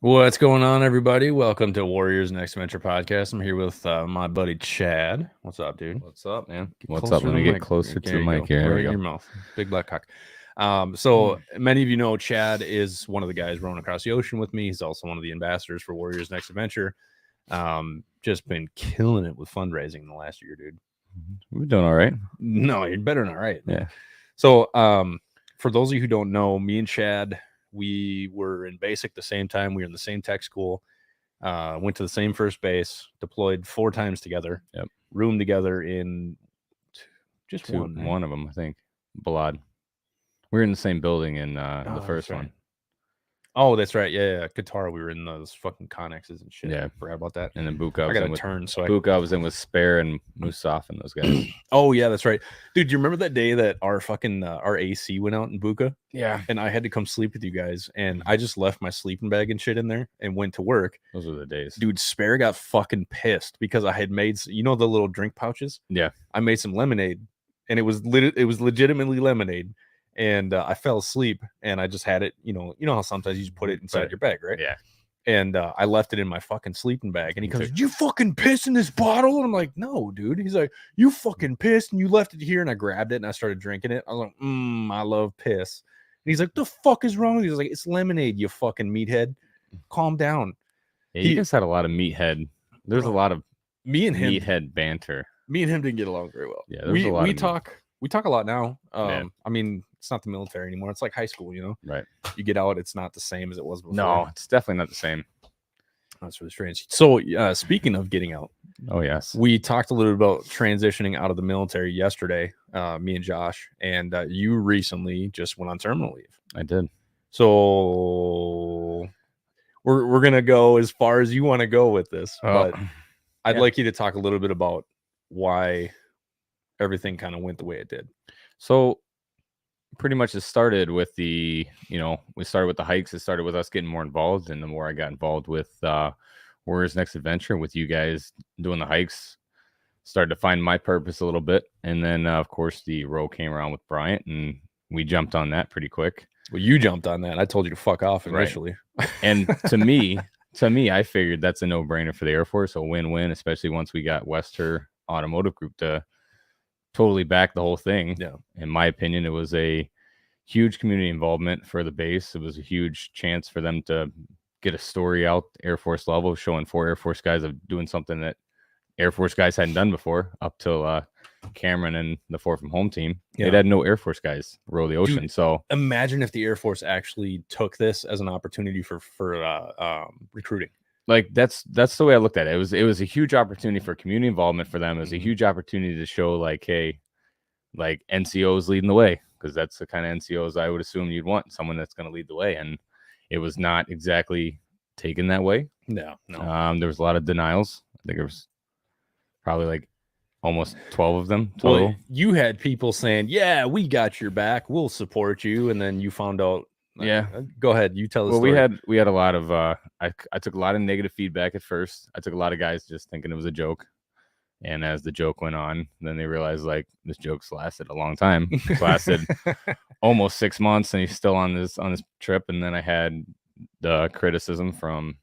What's going on, everybody? Welcome to Warriors Next Adventure podcast. I'm here with my buddy Chad. What's up, dude? What's up, man? Get What's closer up? to Let the me get mic. closer to There the you mic go. here. There Right we in go. your mouth. Big black cock. So many of you know Chad is one of the guys rowing across the ocean with me. He's also one of the ambassadors for Warriors Next Adventure. Just been killing it with fundraising in the last year, dude. We're doing all right. No, you're better than all right. Man. Yeah. So for those of you who don't know, me and Chad, we were in basic the same time. We were in the same tech school. Went to the same first base, deployed 4 times together. Yep. Roomed together in just one. Right? One of them, I think. Balad. We were in the same building in the first one. Oh, that's right. Yeah. Qatar. We were in those fucking connexes and shit. Yeah. I forgot about that. And then Buka. I got to turn. So Buka was in with Spare and Musaf and those guys. Oh, yeah, that's right. Dude, do you remember that day that our fucking our AC went out in Buka? Yeah. And I had to come sleep with you guys. And I just left my sleeping bag and shit in there and went to work. Those were the days. Dude, Spare got fucking pissed because I had made, the little drink pouches? Yeah. I made some lemonade and it was legitimately lemonade. And I fell asleep and I just had it, you know how sometimes you just put it inside your bag, right? Yeah. And I left it in my fucking sleeping bag. And he goes, "You fucking pissed in this bottle?" And I'm like, "No, dude." He's like, "You fucking pissed and you left it here." And I grabbed it and I started drinking it. I was like, I love piss. And he's like, "The fuck is wrong with you?" He's like, "It's lemonade, you fucking meathead. Calm down." Yeah, you guys had a lot of meathead. There's a lot of me and him meathead banter. Me and him didn't get along very well. Yeah, there's a lot we talk a lot now. Yeah. I mean, it's not the military anymore. It's like high school, Right. You get out, it's not the same as it was before. No, it's definitely not the same. That's really strange. So, speaking of getting out, oh yes, we talked a little bit about transitioning out of the military yesterday. Me and Josh, and you recently just went on terminal leave. I did. So we're gonna go as far as you want to go with this, but I'd like you to talk a little bit about why everything kind of went the way it did. So pretty much it started with we started with the hikes. It started with us getting more involved, and the more I got involved with Warriors Next Adventure, with you guys doing the hikes, started to find my purpose a little bit. And then of course the row came around with Bryant, and we jumped on that pretty quick. Well, you jumped on that. I told you to fuck off initially. Right. And to me, I figured that's a no-brainer for the Air Force, a win-win, especially once we got Wester Automotive Group to totally back the whole thing. Yeah. In my opinion, it was a huge community involvement for the base. It was a huge chance for them to get a story out Air Force level, showing 4 Air Force guys of doing something that Air Force guys hadn't done before up till Cameron and the 4 from home team. Yeah. They had no Air Force guys row the ocean. Dude, so imagine if the Air Force actually took this as an opportunity for recruiting. Like that's the way I looked at it. It was a huge opportunity for community involvement for them. It was a huge opportunity to show like, hey, like NCOs leading the way, because that's the kind of NCOs I would assume you'd want, someone that's going to lead the way. And it was not exactly taken that way. No. There was a lot of denials. I think there was probably like almost 12 of them total. Well, you had people saying, "Yeah, we got your back. We'll support you." And then you found out. Yeah, go ahead. You tell us. Well, we had a lot of I took a lot of negative feedback at first. I took a lot of guys just thinking it was a joke, and as the joke went on, then they realized like this joke's lasted a long time. It's lasted almost 6 months, and he's still on this trip. And then I had the criticism from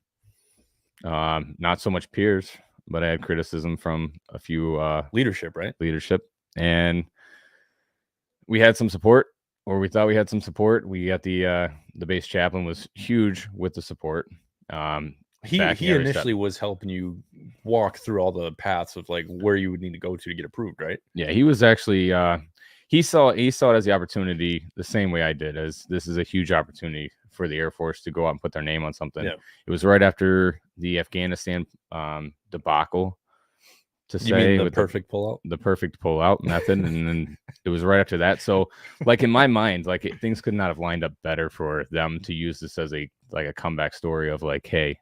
not so much peers, but I had criticism from a few leadership, right? Leadership, and we had some support. Or we thought we had some support. We got the base chaplain was huge with the support. He initially was helping you walk through all the paths of like where you would need to go to get approved, right? Yeah, he was actually he saw it as the opportunity the same way I did, as this is a huge opportunity for the Air Force to go out and put their name on something. Yeah. It was right after the Afghanistan debacle. To you say mean the perfect pullout method, and then it was right after that. So, like in my mind, like things could not have lined up better for them to use this as a comeback story of like, hey,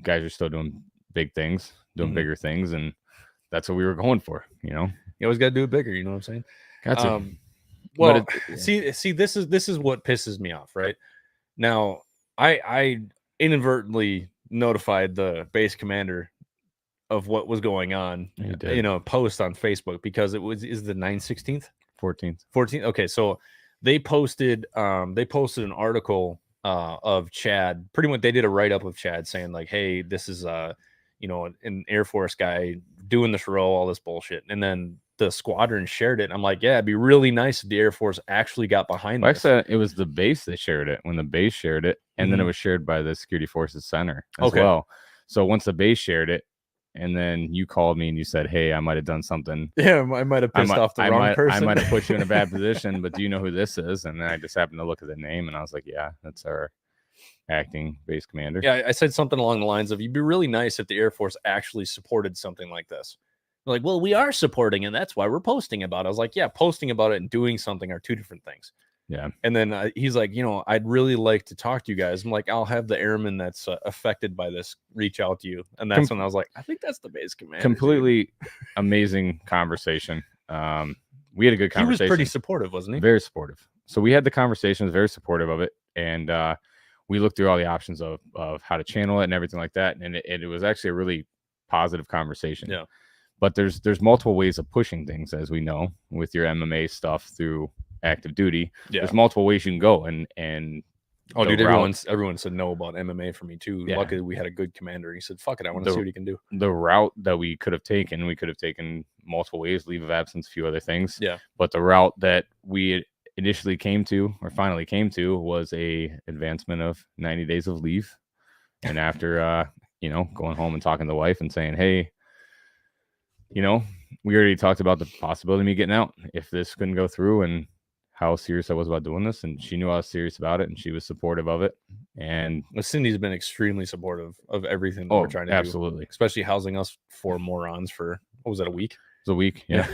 guys are still doing big things, doing bigger things, and that's what we were going for. You always got to do it bigger. You know what I'm saying? Gotcha. Well, see, this is what pisses me off. Right now, I inadvertently notified the base commander of what was going on, post on Facebook, because is the 9/16th 14th. Okay, so they posted an article of Chad. Pretty much, they did a write up of Chad saying like, "Hey, this is an Air Force guy doing this role, all this bullshit." And then the squadron shared it. And I'm like, yeah, it'd be really nice if the Air Force actually got behind Well, this. actually, it was the base that shared it when the base shared it, and then it was shared by the Security Forces Center as well. So once the base shared it, and then you called me and you said, "Hey, I might have done something. Yeah, I might have pissed off the wrong person. I might have put you in a bad position, but do you know who this is?" And then I just happened to look at the name, and I was like, "Yeah, that's our acting base commander." Yeah, I said something along the lines of, "You'd be really nice if the Air Force actually supported something like this." They're like, "Well, we are supporting, and that's why we're posting about it." I was like, "Yeah, posting about it and doing something are two different things." Yeah. And then he's like, "I'd really like to talk to you guys." I'm like, "I'll have the airman that's affected by this reach out to you." And that's when I was like, "I think that's the base commander." Completely amazing conversation. We had a good conversation. He was pretty supportive, wasn't he? Very supportive. So we had the conversation, was very supportive of it, and we looked through all the options of how to channel it and everything like that, and it was actually a really positive conversation. Yeah. But there's multiple ways of pushing things, as we know, with your MMA stuff through active duty. Yeah. There's multiple ways you can go, and oh, dude, everyone said no about MMA for me too. Yeah. Luckily, we had a good commander. He said, "Fuck it, I want to see what he can do." The route that we could have taken multiple ways, leave of absence, a few other things. Yeah. But the route that we initially came to, or finally came to, was a advancement of 90 days of leave. And after going home and talking to the wife and saying, "Hey, we already talked about the possibility of me getting out if this couldn't go through, and how serious I was about doing this." And she knew I was serious about it, and she was supportive of it. And Cindy's been extremely supportive of everything that we're trying to do. Absolutely. Especially housing us four morons for, what was it, a week? It was a week, yeah.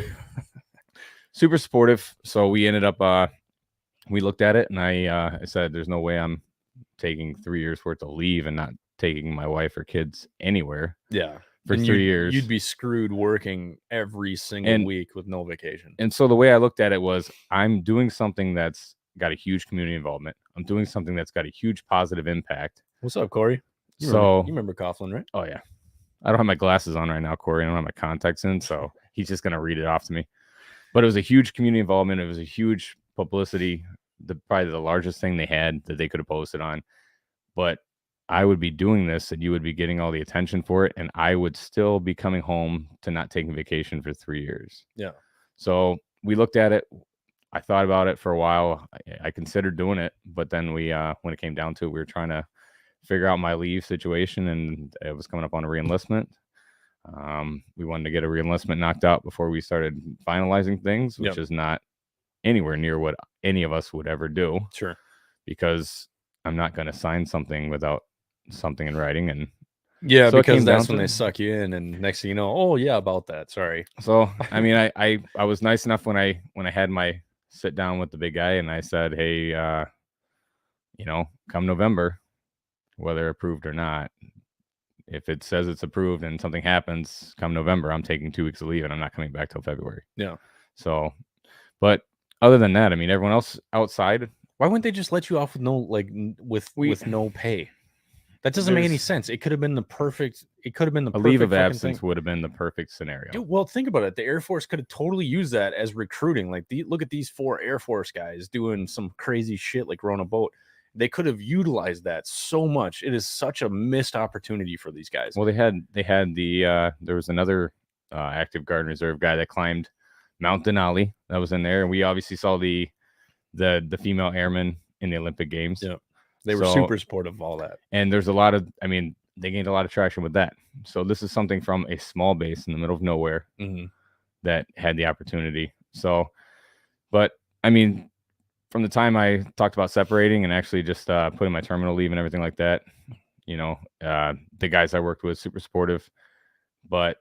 Super supportive. So we ended up, we looked at it, and I said, "There's no way I'm taking 3 years worth of leave and not taking my wife or kids anywhere." Yeah. For 3 years. You'd be screwed working every single week with no vacation. And so the way I looked at it was, I'm doing something that's got a huge community involvement. I'm doing something that's got a huge positive impact. What's up, Corey? You remember Coughlin, right? Oh, yeah. I don't have my glasses on right now, Corey. I don't have my contacts in, so he's just going to read it off to me. But it was a huge community involvement. It was a huge publicity, probably the largest thing they had that they could have posted on. But I would be doing this, and you would be getting all the attention for it, and I would still be coming home to not taking vacation for 3 years. Yeah. So we looked at it. I thought about it for a while. I considered doing it, but then when it came down to it, we were trying to figure out my leave situation, and it was coming up on a reenlistment. We wanted to get a reenlistment knocked out before we started finalizing things, which is not anywhere near what any of us would ever do. Sure. Because I'm not going to sign something without something in writing. And yeah, so because that's when they suck you in, and next thing you know, oh yeah, about that. Sorry. So I mean, I was nice enough when I had my sit down with the big guy, and I said, "Hey, come November, whether approved or not, if it says it's approved and something happens come November, I'm taking 2 weeks of leave and I'm not coming back till February." Yeah. So, but other than that, I mean, everyone else outside. Why wouldn't they just let you off with no pay? That doesn't make any sense. It could have been the perfect. It could have been the perfect leave of absence would have been the perfect scenario. Dude, well, think about it. The Air Force could have totally used that as recruiting. Like, look at these 4 Air Force guys doing some crazy shit like rowing a boat. They could have utilized that so much. It is such a missed opportunity for these guys. Well, they had there was another active Guard and Reserve guy that climbed Mount Denali that was in there, and we obviously saw the female airmen in the Olympic Games. Yeah. They were super supportive of all that. And there's a lot of, I mean, they gained a lot of traction with that. So this is something from a small base in the middle of nowhere that had the opportunity. So, but I mean, from the time I talked about separating and actually just putting my terminal leave and everything like that, the guys I worked with, super supportive, but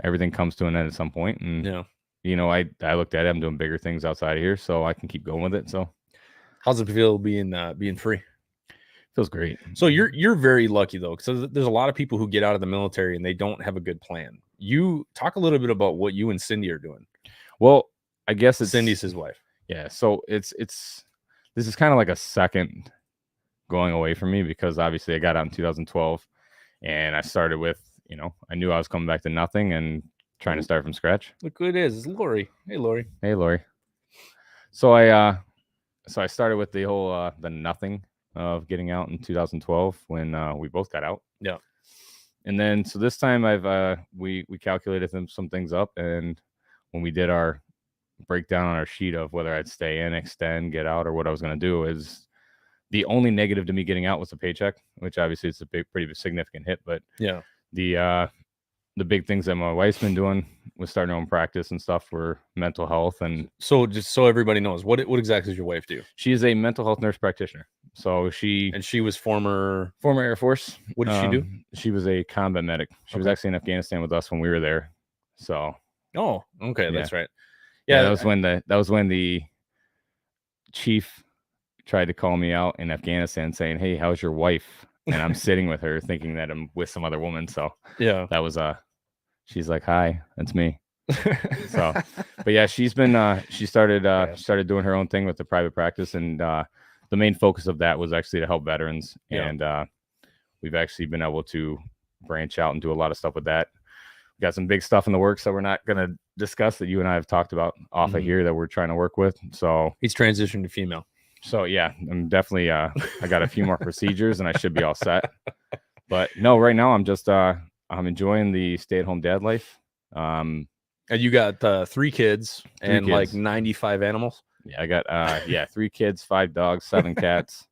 everything comes to an end at some point. And, I looked at it, I'm doing bigger things outside of here, so I can keep going with it. So how's it feel being free? Feels great. So you're very lucky though, because there's a lot of people who get out of the military and they don't have a good plan. You talk a little bit about what you and Cindy are doing. Well, I guess Cindy's his wife. Yeah. So this is kind of like a second going away from me, because obviously I got out in 2012 and I started with, I knew I was coming back to nothing and trying to start from scratch. Look who it is. It's Lori. Hey, Lori. Hey, Lori. So I So I started with the whole the nothing of getting out in 2012 when we both got out. Yeah. And then so this time we calculated some things up, and when we did our breakdown on our sheet of whether I'd stay in, extend, get out, or what I was going to do, is the only negative to me getting out was the paycheck, which obviously it's a pretty significant hit. But yeah, the big things that my wife's been doing with starting her own practice and stuff for mental health. And so just so everybody knows, what exactly does your wife do? She is a mental health nurse practitioner. So she was former Air Force. What did she do? She was a combat medic. She was actually in Afghanistan with us when we were there. So okay, that's right. Yeah, that was when the chief tried to call me out in Afghanistan saying, "Hey, how's your wife?" And I'm sitting with her thinking that I'm with some other woman. So yeah, that was she's like, "Hi, that's me." So, but yeah, she's been she started doing her own thing with the private practice, and the main focus of that was actually to help veterans. And we've actually been able to branch out and do a lot of stuff with that. We got some big stuff in the works that we're not going to discuss, that you and I have talked about off of here, that we're trying to work with. So he's transitioned to female. So yeah, I'm definitely I got a few more procedures and I should be all set. But no, right now I'm just I'm enjoying the stay-at-home dad life. And you got 3 kids and like 95 animals. Yeah, I got 3 kids, 5 dogs, 7 cats,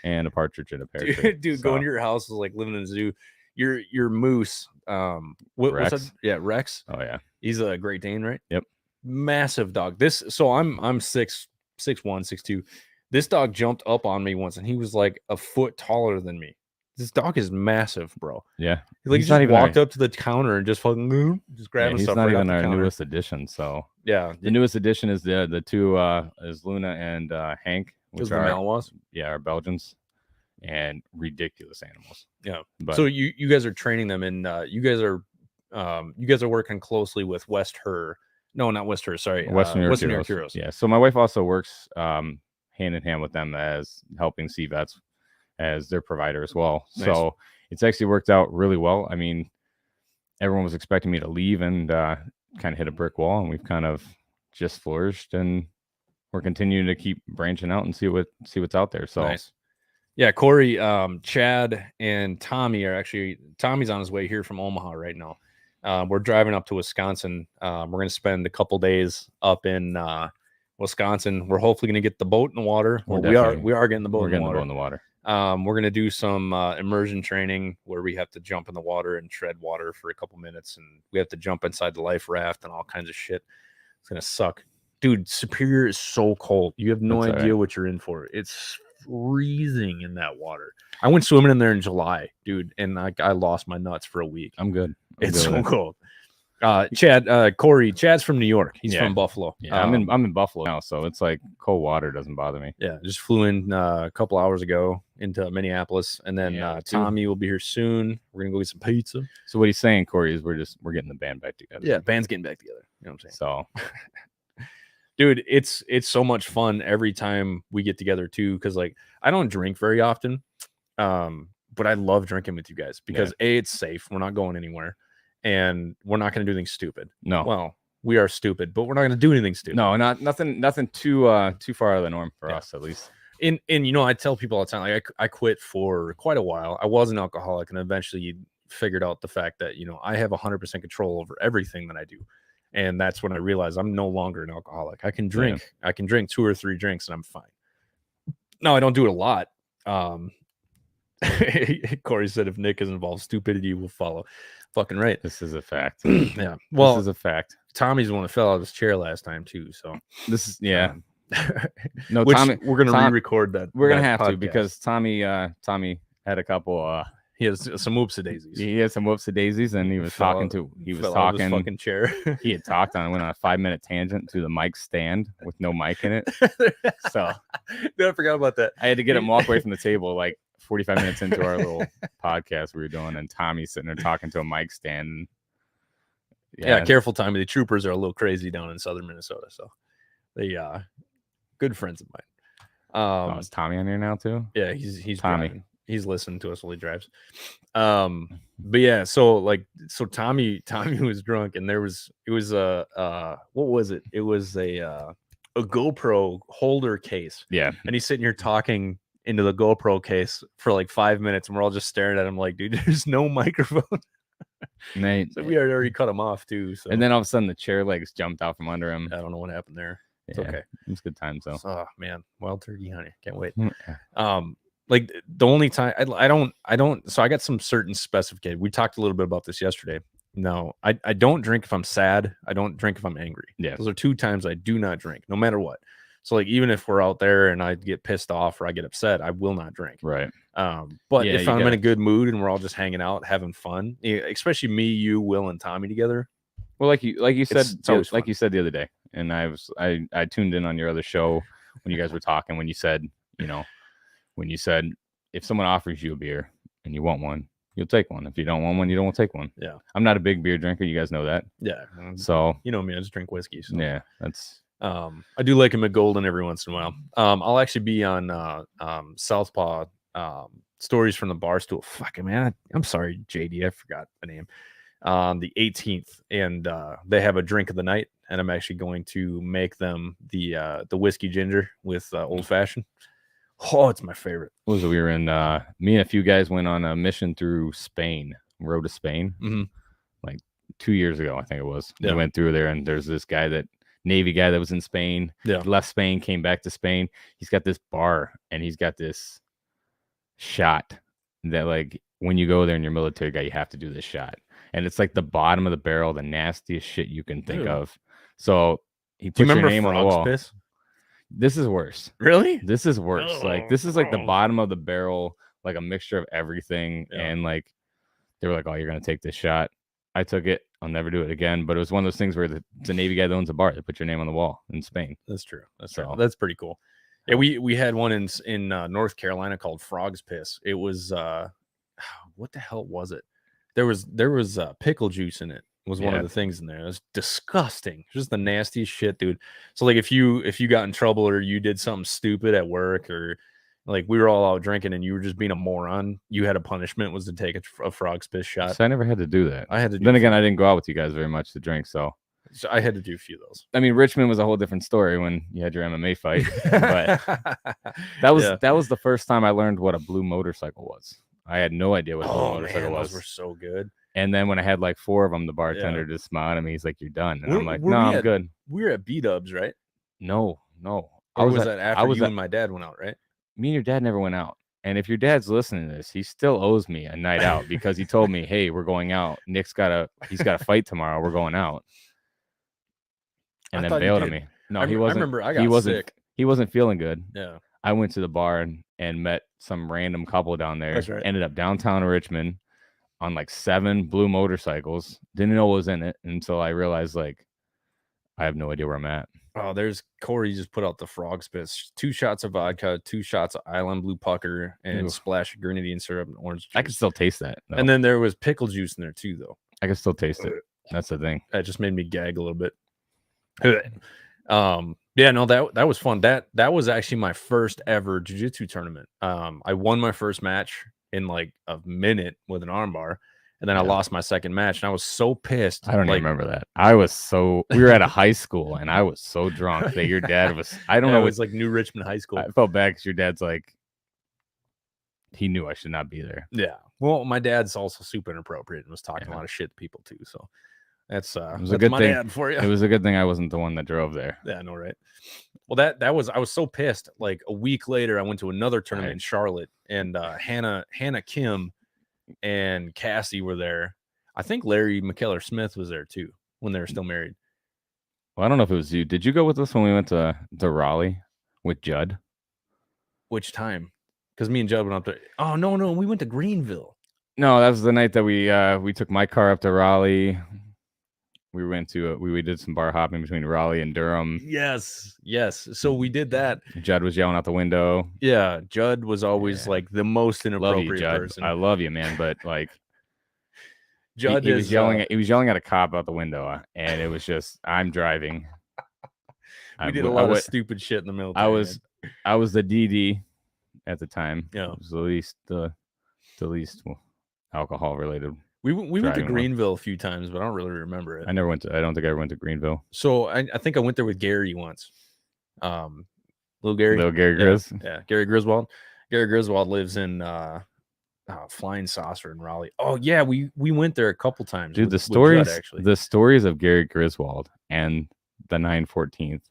and a partridge in a pear tree. Dude, going to your house is like living in a zoo. Your moose, Rex. What's that? Yeah, Rex. Oh yeah, he's a Great Dane, right? Yep. Massive dog. So I'm 6'1", 6'2". This dog jumped up on me once, and he was like a foot taller than me. This dog is massive, bro. Yeah, he just walked up to the counter and just fucking grabbing stuff. He's not even our newest addition. So yeah, the newest addition is the 2 is Luna and Hank, which are Malinois. Yeah, are Belgians, and ridiculous animals. Yeah. But so you guys are training them, and you guys are working closely with West Her. No, not West Her. Sorry, Western New York Heroes. Yeah. So my wife also works hand in hand with them as helping sea vets as their provider as well. Nice. So it's actually worked out really well. I mean, everyone was expecting me to leave and kind of hit a brick wall, and we've kind of just flourished, and we're continuing to keep branching out and see what's out there. So nice. Yeah, Corey, Chad, and Tommy are actually. Tommy's on his way here from Omaha right now. We're driving up to Wisconsin. We're going to spend a couple days up in Wisconsin. We're hopefully going to get the boat in the water. Well, we are getting the boat. We're getting the boat in the water. We're going to do some immersion training where we have to jump in the water and tread water for a couple minutes, and we have to jump inside the life raft and all kinds of shit. It's going to suck. Dude, Superior is so cold. You have no idea what you're in for. It's freezing in that water. I went swimming in there in July, dude, and I lost my nuts for a week. I'm good. It's so cold. Corey, Chad's from New York. He's from Buffalo. Yeah, I'm in Buffalo now, so it's like cold water doesn't bother me. Yeah, just flew in a couple hours ago into Minneapolis, and then Tommy will be here soon. We're gonna go get some pizza. So what he's saying, Corey, is we're getting the band back together. Yeah, band's getting back together. You know what I'm saying? So dude, it's so much fun every time we get together too, because like I don't drink very often, but I love drinking with you guys because it's safe. We're not going anywhere, and we're not going to do anything stupid. No, well, we are stupid, but we're not going to do anything stupid. No, nothing too far out of the norm for us, at least. And you know, I tell people all the time, like I quit for quite a while. I was an alcoholic, and eventually figured out the fact that I have 100% control over everything that I do. And that's when I realized I'm no longer an alcoholic. I can drink. Yeah. I can drink 2 or 3 drinks and I'm fine. No, I don't do it a lot. Corey said if Nick is involved, stupidity will follow. Fucking right. This is a fact. Yeah. Well, this is a fact. Tommy's the one that fell out of his chair last time too. So this is no, Tommy. We're gonna re-record that. We're gonna have to because Tommy had a couple. He has some whoopsie daisies. He had some whoopsie daisies, and he was talking. Fucking chair. He had talked went on a 5-minute tangent to the mic stand with no mic in it. So I forgot about that. I had to get him walk away from the table like 45 minutes into our little podcast we were doing, and Tommy's sitting there talking to a mic stand. Yeah, careful, Tommy. The troopers are a little crazy down in southern Minnesota, so they good friends of mine. Is Tommy on here now too? Yeah, he's Tommy. Driving. He's listening to us while he drives. But yeah, so Tommy was drunk, and what was it? It was a a GoPro holder case. Yeah. And he's sitting here talking into the GoPro case for like 5 minutes, and we're all just staring at him like, dude, there's no microphone. So we had already cut him off too. So And then all of a sudden the chair legs jumped out from under him. I don't know what happened there. It's Yeah, okay. It was good times though. Oh man, wild turkey honey. Can't wait. Yeah. Like the only time I don't. So I got some certain specification. We talked a little bit about this yesterday. No, I don't drink if I'm sad. I don't drink if I'm angry. Yeah. Those are 2 times I do not drink, no matter what. So like even if we're out there and I get pissed off or I get upset, I will not drink. Right. But if I'm in a good mood and we're all just hanging out, having fun, especially me, you, Will, and Tommy together. Well, like you said, you said the other day, and I tuned in on your other show when you guys were talking, when you said, if someone offers you a beer and you want one, you'll take one. If you don't want one, you don't want to take one. Yeah. I'm not a big beer drinker. You guys know that. Yeah. So you know me, I just drink whiskey. So. Yeah, that's. I do like a McGolden every once in a while. I'll actually be on Southpaw Stories from the Barstool. Fucking man, I'm sorry, JD, I forgot the name. The 18th, and they have a drink of the night, and I'm actually going to make them the whiskey ginger with old fashioned. Oh, it's my favorite. What was it? We were in me and a few guys went on a mission through Spain, road to Spain, like 2 years ago, I think it was. Yeah. We went through there, and there's this guy Navy guy that was in Spain. Yeah. Left Spain, came back to Spain. He's got this bar, and he's got this shot that, like, when you go there and you're a military guy, you have to do this shot. And it's like the bottom of the barrel, the nastiest shit you can think of. So he puts your name on the wall. Piss? This is worse. Really? This is worse. Like, this is like the bottom of the barrel, like a mixture of everything. Yeah. And like, they were like, "Oh, you're gonna take this shot." I took it. I'll never do it again. But it was one of those things where it's a Navy guy that owns a bar. They put your name on the wall in Spain. That's true. That's pretty cool. Yeah, we had one in North Carolina called Frog's Piss. It was what the hell was it? There was pickle juice in it. Was one of the things in there. It was disgusting. Just the nastiest shit, dude. So like if you got in trouble or you did something stupid at work, or like we were all out drinking and you were just being a moron, you had a punishment was to take a Frog's Piss shot. So I never had to do that. I had to. Then again, I didn't go out with you guys very much to drink, so I had to do a few of those. I mean, Richmond was a whole different story when you had your MMA fight, but that was the first time I learned what a blue motorcycle was. I had no idea what a blue motorcycle was. Those were so good. And then when I had like 4 of them, the bartender just smiled at me. He's like, "You're done." And I'm like, "No, I'm good." We were at B-Dubs, right? No. Or was that after you and my dad went out, right? Me and your dad never went out. And if your dad's listening to this, he still owes me a night out because he told me, "Hey, we're going out. Nick's he's got a fight tomorrow. We're going out." And then bailed on me. No, he wasn't. I remember I got sick. He wasn't feeling good. Yeah. I went to the bar and met some random couple down there. That's right. Ended up downtown Richmond on like 7 blue motorcycles. Didn't know what was in it until I realized, like, I have no idea where I'm at. Oh, there's Corey just put out the Frog's Piss. 2 shots of vodka, 2 shots of Island Blue Pucker, and splash of grenadine syrup and orange juice. I can still taste that, though. And then there was pickle juice in there too, though. I can still taste it. That's the thing. That just made me gag a little bit. Yeah, no, that was fun. That was actually my first ever jiu-jitsu tournament. I won my first match in like a minute with an armbar, and then I lost my second match, and I was so pissed. I don't even remember that. We were at a high school, and I was so drunk that your dad was. I don't know. It was like New Richmond High School. I felt bad because your dad's like, he knew I should not be there. Yeah. Well, my dad's also super inappropriate and was talking a lot of shit to people too. So that's it was a good my thing. dad for you. It was a good thing I wasn't the one that drove there. Yeah, I know, right? Well, I was so pissed. Like a week later, I went to another tournament in Charlotte, and Hannah Kim and Cassie were there. I think Larry McKellar Smith was there too when they were still married. Well, I don't know if it was you. Did you go with us when we went to Raleigh with Judd? Which time? Because me and Judd went up there. Oh no, we went to Greenville. No, that was the night that we took my car up to Raleigh. We went to we did some bar hopping between Raleigh and Durham. Yes. So we did that. Judd was yelling out the window. Yeah, Judd was always like the most inappropriate person. I love you, man, but like Judd he was yelling at a cop out the window, and it was just I'm driving. We did a lot of stupid shit in the military. I was the DD at the time. Yeah, it was the least alcohol related. We went to Greenville a few times, but I don't really remember it. I don't think I ever went to Greenville. So I think I went there with Gary once. Little Gary. Little Gary Grizz. Yeah, Gary Griswold. Gary Griswold lives in Flying Saucer in Raleigh. Oh yeah, we went there a couple times. Dude, with Judd, actually. the stories of Gary Griswold and the 914th,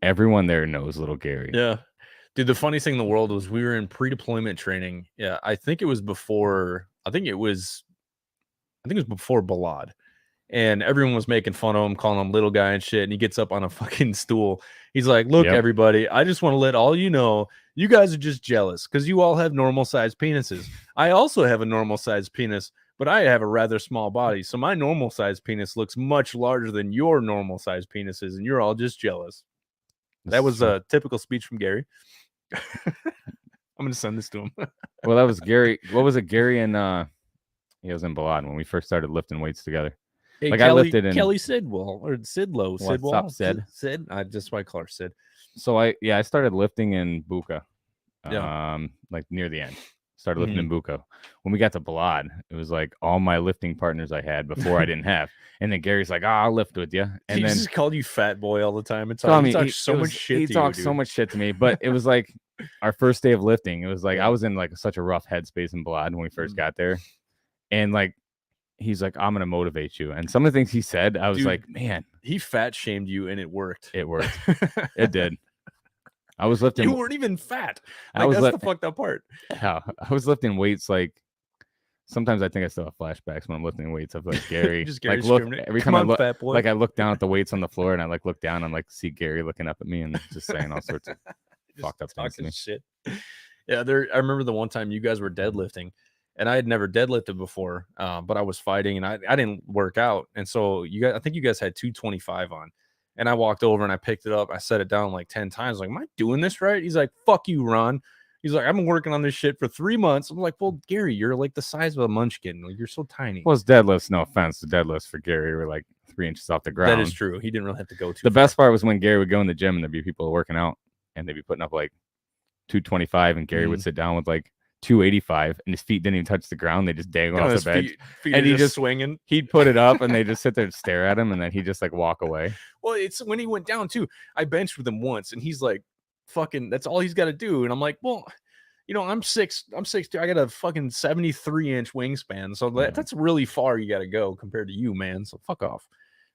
everyone there knows little Gary. Yeah. Dude, the funniest thing in the world was we were in pre-deployment training. Yeah, I think it was before Balad. And everyone was making fun of him, calling him little guy and shit. And he gets up on a fucking stool. He's like, look, everybody, I just want to let all you know, you guys are just jealous because you all have normal sized penises. I also have a normal sized penis, but I have a rather small body. So my normal sized penis looks much larger than your normal sized penises. And you're all just jealous. That was a typical speech from Gary. I'm going to send this to him. Well, that was Gary. What was it? Gary and he was in Balad when we first started lifting weights together. Hey, like Kelly, I lifted in Kelly Sidwell or Sidlow. What's Sidwell? up, Sid? Sid. I just why I call her Sid. So I started lifting in Buka. Yeah. Like near the end. Started lifting in Buka. When we got to Balad, it was like all my lifting partners I had before I didn't have. And then Gary's like, I'll lift with you. And he then just called you fat boy all the time. It's so, I mean, he talks so much shit. He talked so much shit to me, but it was like our first day of lifting. It was like I was in like such a rough headspace in Balad when we first got there. And like he's like, I'm gonna motivate you. And some of the things he said, I was like, man, he fat shamed you and it worked. It worked. It did. I was lifting. You weren't even fat. Like, that's the fucked up part. Yeah, I was lifting weights like. Sometimes I think I still have flashbacks when I'm lifting weights of like Gary. Just Gary like look every time I look, fat boy. like I look down at the weights on the floor and I like look down and like see Gary looking up at me and just saying all sorts of fucked up things to me. Shit. Yeah, I remember the one time you guys were deadlifting, and I had never deadlifted before, but I was fighting and I didn't work out, and so I think you guys had 225 on, and I walked over and I picked it up, I set it down like 10 times, like, am I doing this right? He's like, fuck you, Ron. He's like, I've been working on this shit for 3 months. I'm like, well, Gary, you're like the size of a munchkin. Like, you're so tiny. Well, his deadlifts, no offense, the deadlifts for Gary were like 3 inches off the ground. That is true. He didn't really have to go too The far. best part was when Gary would go in the gym and there'd be people working out and they'd be putting up like 225 and Gary would sit down with like 285 and his feet didn't even touch the ground. They just dangled off the bed. Feet and he just swinging. He'd put it up and they just sit there and stare at him and then he'd just like walk away. Well, it's when he went down too. I benched with him once and he's like, fucking, that's all he's got to do. And I'm like, well, you know, I'm 6'2". I got a fucking 73-inch wingspan. So that's really far you got to go compared to you, man. So fuck off.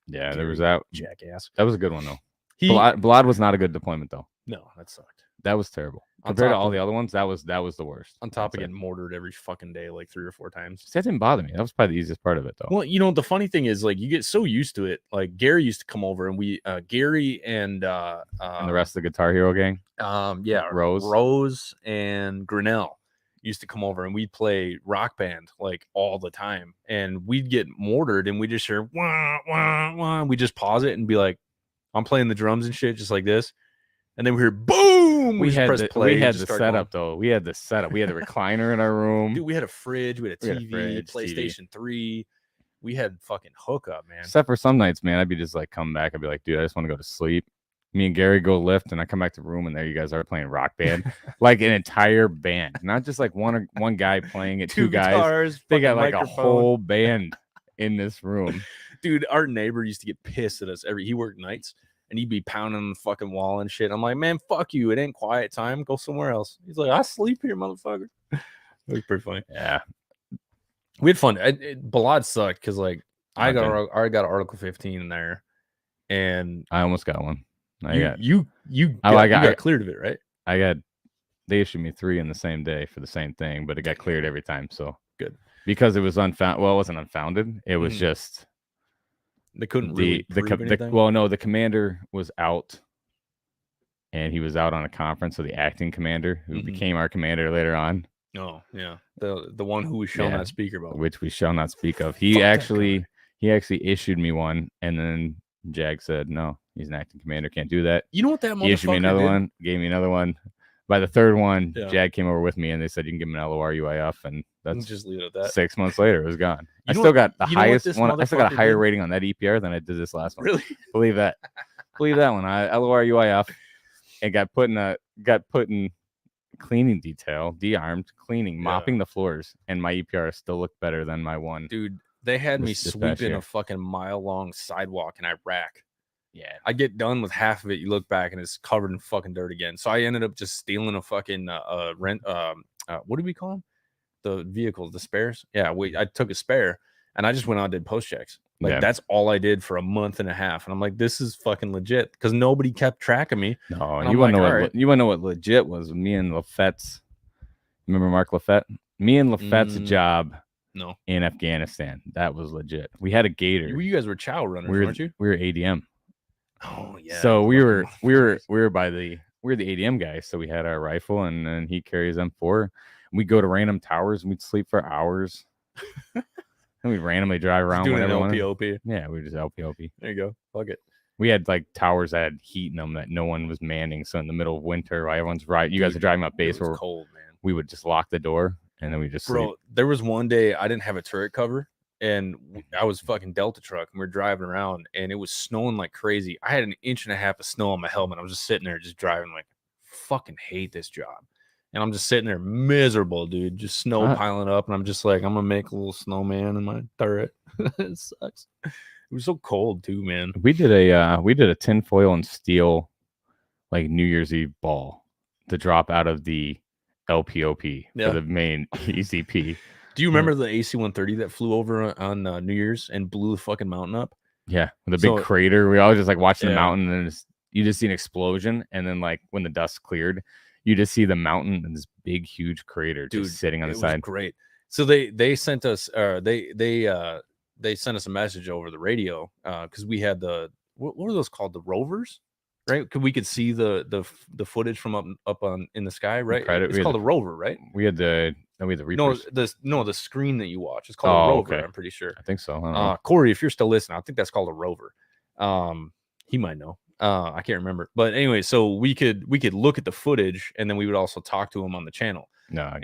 Yeah, there was that. Jackass. That was a good one, though. Balad was not a good deployment, though. No, that sucked. That was terrible. Compared to all the other ones, that was the worst. On top of getting mortared every fucking day, like 3 or 4 times. That didn't bother me. That was probably the easiest part of it, though. Well, you know, the funny thing is, like, you get so used to it. Like, Gary used to come over and Gary and the rest of the Guitar Hero gang. Yeah, Rose and Grinnell used to come over and we'd play Rock Band like all the time, and we'd get mortared and we just hear wah, wah, wah. We just pause it and be like, I'm playing the drums and shit just like this, and then we hear boom. We had press the, play. We had the setup though. We had the setup. We had the recliner in our room. Dude, we had a fridge. We had a TV, PlayStation 3. We had fucking hookup, man. Except for some nights, man, I'd be just like, come back. I'd be like, dude, I just want to go to sleep. Me and Gary go lift, and I come back to the room, and there you guys are playing Rock Band, like an entire band, not just like one guy playing it, two guys. Guitars, they got like a whole band in this room. Dude, our neighbor used to get pissed at us he worked nights, and he'd be pounding on the fucking wall and shit. I'm like, man, fuck you. It ain't quiet time. Go somewhere else. He's like, I sleep here, motherfucker. It was pretty funny. Yeah, we had fun. Balad sucked because like I got Article 15 in there, and I almost got one. You got cleared of it, right? They issued me 3 in the same day for the same thing, but it got cleared every time. So good because it was unfounded. Well, it wasn't unfounded. It was just they couldn't really prove anything. Well, no, the commander was out, and he was out on a conference. So the acting commander, who became our commander later on. Oh yeah, the one who we shall not speak about, which we shall not speak of. He actually issued me one, and then Jag said no. He's an acting commander, can't do that. You know what that motherfucker He issued me another one, gave me another one. By the third one, yeah. Jag came over with me and they said you can give him an LOR UIF, and that's just leave it at that. 6 months later, it was gone. I still got the highest one. I still got a higher rating on that EPR than I did this last one. Really? Believe that. Believe that one. I LOR UIF and got put in cleaning detail, de-armed, cleaning, mopping the floors, and my EPR still looked better than my one. Dude, they had me sweeping a fucking mile-long sidewalk in Iraq. Yeah. I get done with half of it. You look back and it's covered in fucking dirt again. So I ended up just stealing a fucking what do we call them? The vehicles, the spares. Yeah, I took a spare and I just went out and did post checks. Like Yeah. that's all I did for a month and a half. And I'm like, this is fucking legit because nobody kept track of me. No, and you I'm want to like, know all what right. you want to know what legit was? Me and Lafette's. Remember Mark Lafette? Me and Lafette's job No, in Afghanistan. That was legit. We had a gator. you guys were chow runners, weren't you? We were ADM. Oh yeah. So we were the ADM guys. So we had our rifle, and then he carries M4. We go to random towers and we'd sleep for hours. And we'd randomly drive around doing whenever an LPOP. Yeah, we just LPOP. There you go. Fuck it. We had like towers that had heat in them that no one was manning. So in the middle of winter, while everyone's you guys are driving up base, it was where cold, man. we would just lock the door and then we just sleep. There was one day I didn't have a turret cover and I was fucking Delta truck and we are driving around and it was snowing like crazy. I had an inch and a half of snow on my helmet. I was just sitting there just driving like fucking hate this job. And I'm just sitting there miserable, dude. Just snow piling up. And I'm just like, I'm gonna make a little snowman in my turret. It sucks. It was so cold too, man. We did a tinfoil and steel like New Year's Eve ball to drop out of the LPOP for the main ECP. Do you remember the AC-130 that flew over on New Year's and blew the fucking mountain up? Yeah, with a big crater. We all just like watching the mountain, and you just see an explosion, and then like when the dust cleared, you just see the mountain and this big, huge crater just sitting on the side. Was great. So they sent us, they sent us a message over the radio because we had what were those called? The rovers, right? We could see the footage from up on in the sky, right? It's called a rover, right? We had the Reapers. The screen that you watch is called a rover. Okay. I'm pretty sure. I think so. I don't know. Corey, if you're still listening, I think that's called a rover. He might know. I can't remember, but anyway, so we could look at the footage and then we would also talk to him on the channel.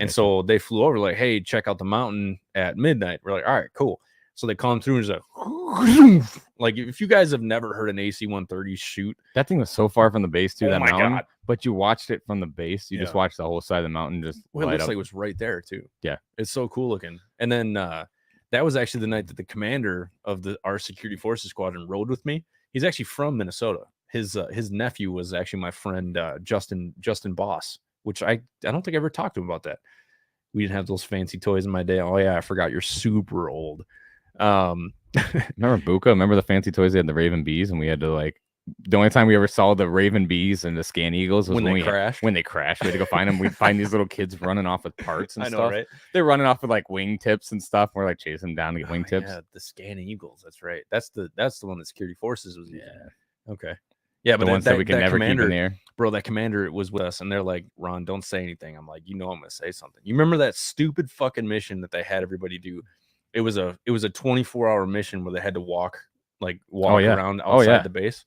So they flew over like, hey, check out the mountain at midnight. We're like, all right, cool. So they come through and just like if you guys have never heard an AC-130 shoot, that thing was so far from the base too. Oh that my mountain, God. But you watched it from the base. You just watched the whole side of the mountain just. Well, it looks like it was right there too. Yeah, it's so cool looking. And then that was actually the night that the commander of our security forces squadron rode with me. He's actually from Minnesota. His nephew was actually my friend Justin Boss, which I don't think I ever talked to him about that. We didn't have those fancy toys in my day. Oh yeah, I forgot you're super old. Remember Buka? Remember the fancy toys? They had the Raven Bees, and we had to like. The only time we ever saw the Raven Bees and the Scan Eagles was when they crashed. When they crashed, we had to go find them. We'd find these little kids running off with parts and stuff. Right? They're running off with like wing tips and stuff. We're like chasing them down to get wing tips. Yeah, the Scan Eagles. That's right. That's the one that security forces was using. Yeah. Okay. Yeah, but the ones that we can never keep in the air. Bro, that commander was with us, and they're like, Ron, don't say anything. I'm like, I'm gonna say something. You remember that stupid fucking mission that they had everybody do? It was a 24-hour mission where they had to walk around outside the base.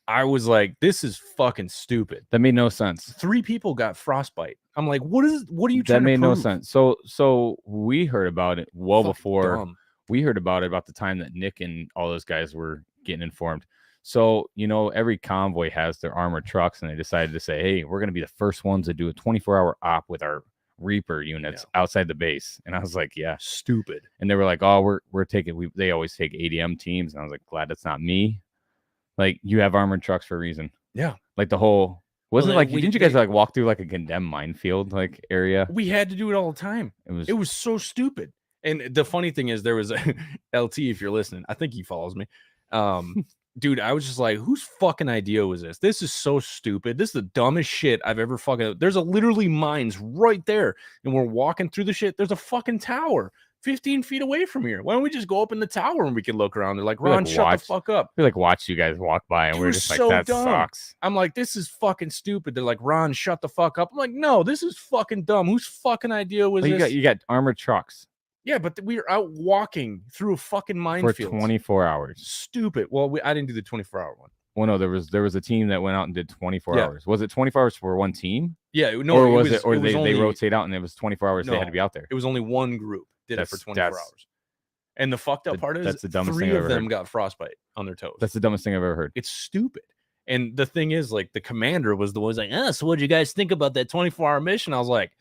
I was like, this is fucking stupid. That made no sense. 3 people got frostbite. I'm like, what are you trying to prove? That made no sense. So we heard about it before. We heard about it about the time that Nick and all those guys were getting informed. So, every convoy has their armored trucks, and they decided to say, hey, we're going to be the first ones to do a 24-hour op with our Reaper units outside the base. And I was like, yeah, stupid. And they were like, oh, we're taking, they always take ADM teams. And I was like, glad it's not me. Like, you have armored trucks for a reason. Yeah. Like the whole, didn't you guys like walk through like a condemned minefield like area? We had to do it all the time. It was so stupid. And the funny thing is, there was a LT, if you're listening, I think he follows me. Dude, I was just like, whose fucking idea was this? This is so stupid. This is the dumbest shit I've ever fucking. There's literally mines right there. And we're walking through the shit. There's a fucking tower 15 feet away from here. Why don't we just go up in the tower and we can look around? They're like, Ron, shut the fuck up. We watch you guys walk by and we're just like, that sucks. I'm like, this is fucking stupid. They're like, Ron, shut the fuck up. I'm like, no, this is fucking dumb. Whose fucking idea was this? You got armored trucks. Yeah, but we were out walking through a fucking minefield for 24 hours. Stupid. Well, I didn't do the 24-hour one. Well, no, there was a team that went out and did 24 hours. Was it 24 hours for one team? Yeah, no, or was it? Or they rotate out and it was 24 hours. They had to be out there. It was only one group did it for 24 hours. And the fucked up part is that's the dumbest 3 thing of them got frostbite on their toes. That's the dumbest thing I've ever heard. It's stupid. And the thing is, like, the commander was the one who's like, so what'd you guys think about that 24-hour mission? I was like,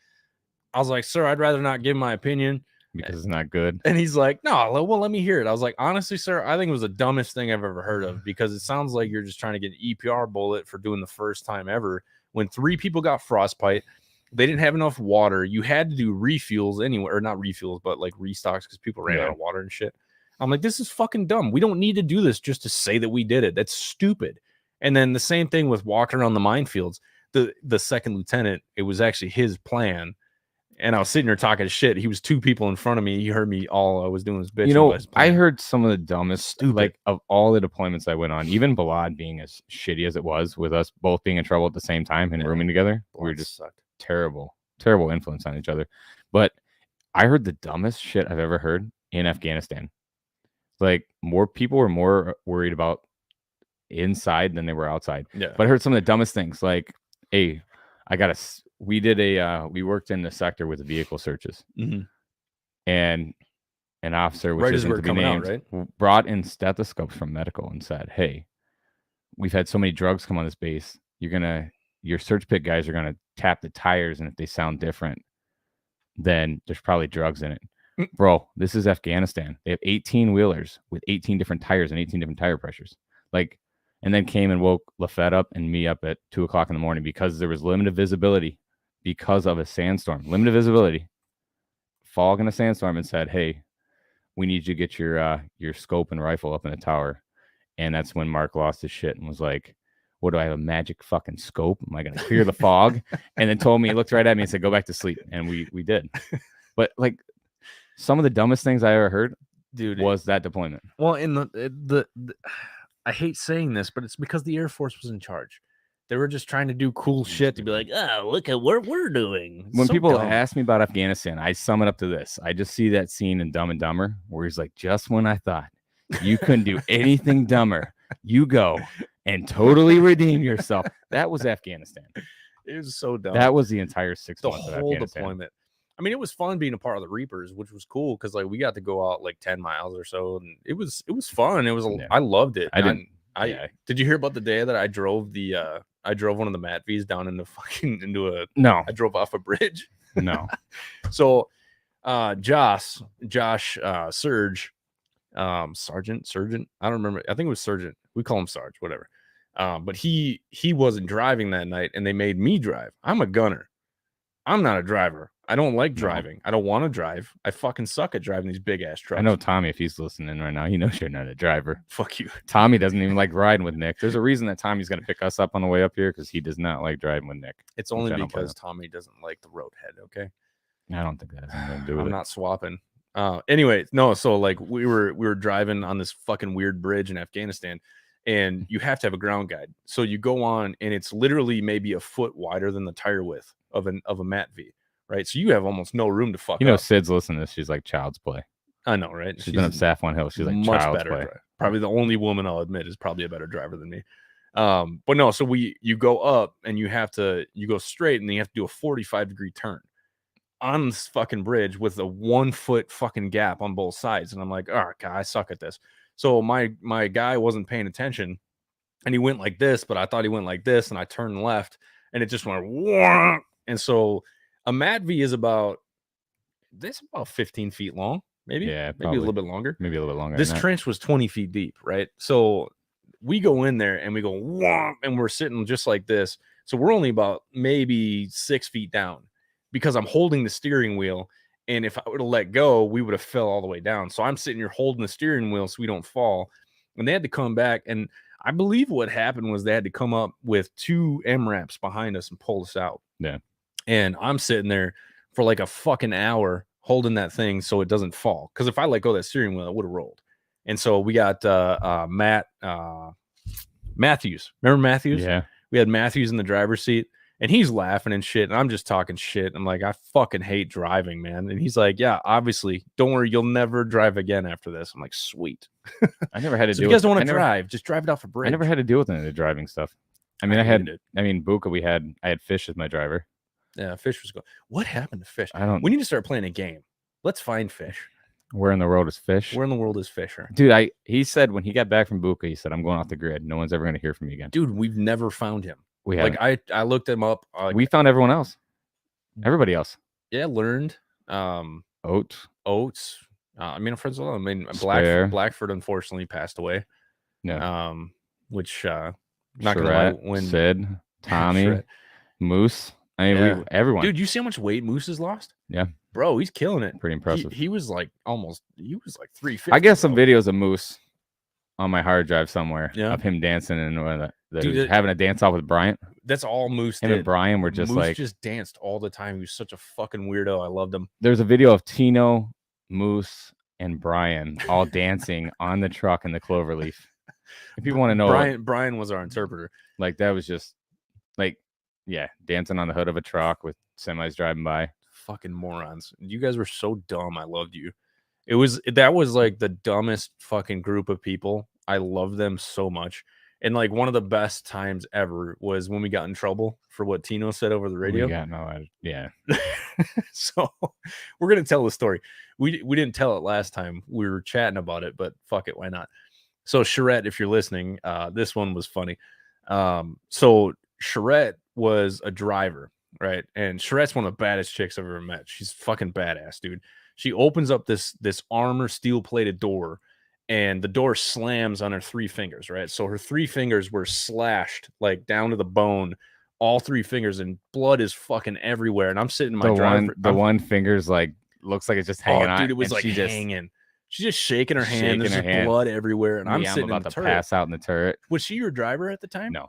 sir, I'd rather not give my opinion. because it's not good. And he's like, no, well, let me hear it. I was like, honestly, sir, I think it was the dumbest thing I've ever heard of, because it sounds like you're just trying to get an EPR bullet for doing the first time ever. When 3 people got frostbite, they didn't have enough water. You had to do refuels anyway, or not refuels, but like restocks, because people ran out of water and shit. I'm like, this is fucking dumb. We don't need to do this just to say that we did it. That's stupid. And then the same thing with walking around the minefields. The second lieutenant, it was actually his plan. And I was sitting there talking shit. He was 2 people in front of me. He heard me. All I was doing was bitching. You know, I heard some of the dumbest, Stupid. like of all the deployments I went on, even Balad being as shitty as it was, with us both being in trouble at the same time and rooming together. We were just terrible influence on each other. But I heard the dumbest shit I've ever heard in Afghanistan. Like, more people were more worried about inside than they were outside. Yeah. But I heard some of the dumbest things, like, hey, we worked in the sector with vehicle searches, and an officer, which isn't to be named, brought in stethoscopes from medical and said, hey, we've had so many drugs come on this base, your search pit guys are gonna tap the tires, and if they sound different, then there's probably drugs in it. Bro, this is Afghanistan. They have 18 wheelers with 18 different tires and 18 different tire pressures. Like, and then came and woke Lafette up and me up at 2:00 in the morning because there was limited visibility because of a sandstorm. Limited visibility, fog and a sandstorm, and said, hey, we need you to get your scope and rifle up in the tower. And that's when Mark lost his shit and was like, what do I have, a magic fucking scope? Am I going to clear the fog? And then told me, he looked right at me and said, go back to sleep. And we did. But like, some of the dumbest things I ever heard, dude, was that deployment. Well, in the I hate saying this, but it's because the Air Force was in charge. They were just trying to do cool shit to be like, oh, look at what we're doing. When people ask me about Afghanistan, I sum it up to this. I just see that scene in Dumb and Dumber where he's like, just when I thought you couldn't do anything dumber, you go and totally redeem yourself. That was Afghanistan. It was so dumb. That was the entire 6 months of whole Afghanistan. Deployment. I mean, it was fun being a part of the Reapers, which was cool because like we got to go out like 10 miles or so, and it was fun. It was I loved it. Did you hear about the day that I drove one of the MATVs down into I drove off a bridge. No. So Josh Serge, Sergeant, I don't remember. I think it was Sergeant. We call him Sarge, whatever. But he wasn't driving that night, and they made me drive. I'm a gunner. I'm not a driver. I don't like driving. I don't want to drive. I fucking suck at driving these big ass trucks. I know Tommy, if he's listening right now, he knows you're not a driver. Fuck you. Tommy doesn't even like riding with Nick. There's a reason that Tommy's going to pick us up on the way up here, because he does not like driving with Nick. It's only because Tommy doesn't like the roadhead. Okay. I don't think that has anything to do with it. I'm not swapping. Anyway, no. So like we were driving on this fucking weird bridge in Afghanistan, and you have to have a ground guide. So you go on, and it's literally maybe a foot wider than the tire width of a MATV. Right, so you have almost no room to fuck. You know, up. Sid's listening to this. She's like child's play. I know, right? She's been up Saffron Hill. She's like much child's better. play. Probably the only woman I'll admit is probably a better driver than me. But no, so you go up and you go straight, and then you have to do a 45-degree turn on this fucking bridge with a 1 foot fucking gap on both sides. And I'm like, oh god, I suck at this. So my guy wasn't paying attention, and he went like this, but I thought he went like this, and I turned left, and it just went wah! And so a MATV is about 15 feet long, maybe. Yeah, maybe a little bit longer. Maybe a little bit longer. This trench was 20 feet deep, right? So we go in there and we go womp, and we're sitting just like this. So we're only about maybe 6 feet down because I'm holding the steering wheel. And if I would have let go, we would have fell all the way down. So I'm sitting here holding the steering wheel so we don't fall. And they had to come back. And I believe what happened was they had to come up with 2 MRAPs behind us and pull us out. Yeah. And I'm sitting there for like a fucking hour holding that thing so it doesn't fall. Because if I let go of that steering wheel, it would have rolled. And so we got Matthews. Remember Matthews? Yeah. We had Matthews in the driver's seat, and he's laughing and shit. And I'm just talking shit. I'm like, I fucking hate driving, man. And he's like, yeah, obviously. Don't worry, you'll never drive again after this. I'm like, sweet. I never had to so deal if you guys with don't want to drive, just drive it off a bridge. I never had to deal with any of the driving stuff. I mean, Buka, I had Fish as my driver. Yeah, Fish was going. What happened to Fish? We need to start playing a game. Let's find Fish. Where in the world is Fish? Where in the world is Fisher? Dude, he said when he got back from Buka, he said, I'm going off the grid. No one's ever going to hear from me again. Dude, we've never found him. We haven't. Like I looked him up. We found everyone else. Everybody else. Yeah, learned. Oates. Oates. I mean, I'm friends with them. I mean, Spare. Blackford unfortunately passed away. Yeah. Which not gonna lie, when Sid, Tommy, Charette. Moose. I mean, everyone. Dude, you see how much weight Moose has lost? Yeah, bro, he's killing it. pretty impressive. He was like 350. I got some videos of Moose on my hard drive somewhere of him dancing and having a dance off with Bryant. That's all Moose Him did. and Brian were just Moose just danced all the time. He was such a fucking weirdo. I loved him. There's a video of Tino, Moose, and Brian all dancing on the truck in the cloverleaf. If people want to know, Brian was our interpreter. Like that was just like, yeah, dancing on the hood of a truck with semis driving by. Fucking morons. You guys were so dumb. I loved you. That was like the dumbest fucking group of people. I love them so much. And like one of the best times ever was when we got in trouble for what Tino said over the radio. Yeah. So we're gonna tell the story. We didn't tell it last time. We were chatting about it, but fuck it, why not? So Charette, if you're listening, this one was funny. So Charette was a driver, right? And Charette's one of the baddest chicks I've ever met. She's fucking badass, dude. She opens up this armor steel plated door, and the door slams on her 3 fingers, right? So her 3 fingers were slashed like down to the bone, all 3 fingers, and blood is fucking everywhere. And I'm sitting in my driver. One finger's like looks like it's just hanging on. Dude, it was like hanging. She's just shaking her hand. There's just blood everywhere, and I'm sitting about to pass out in the turret. Was she your driver at the time? No,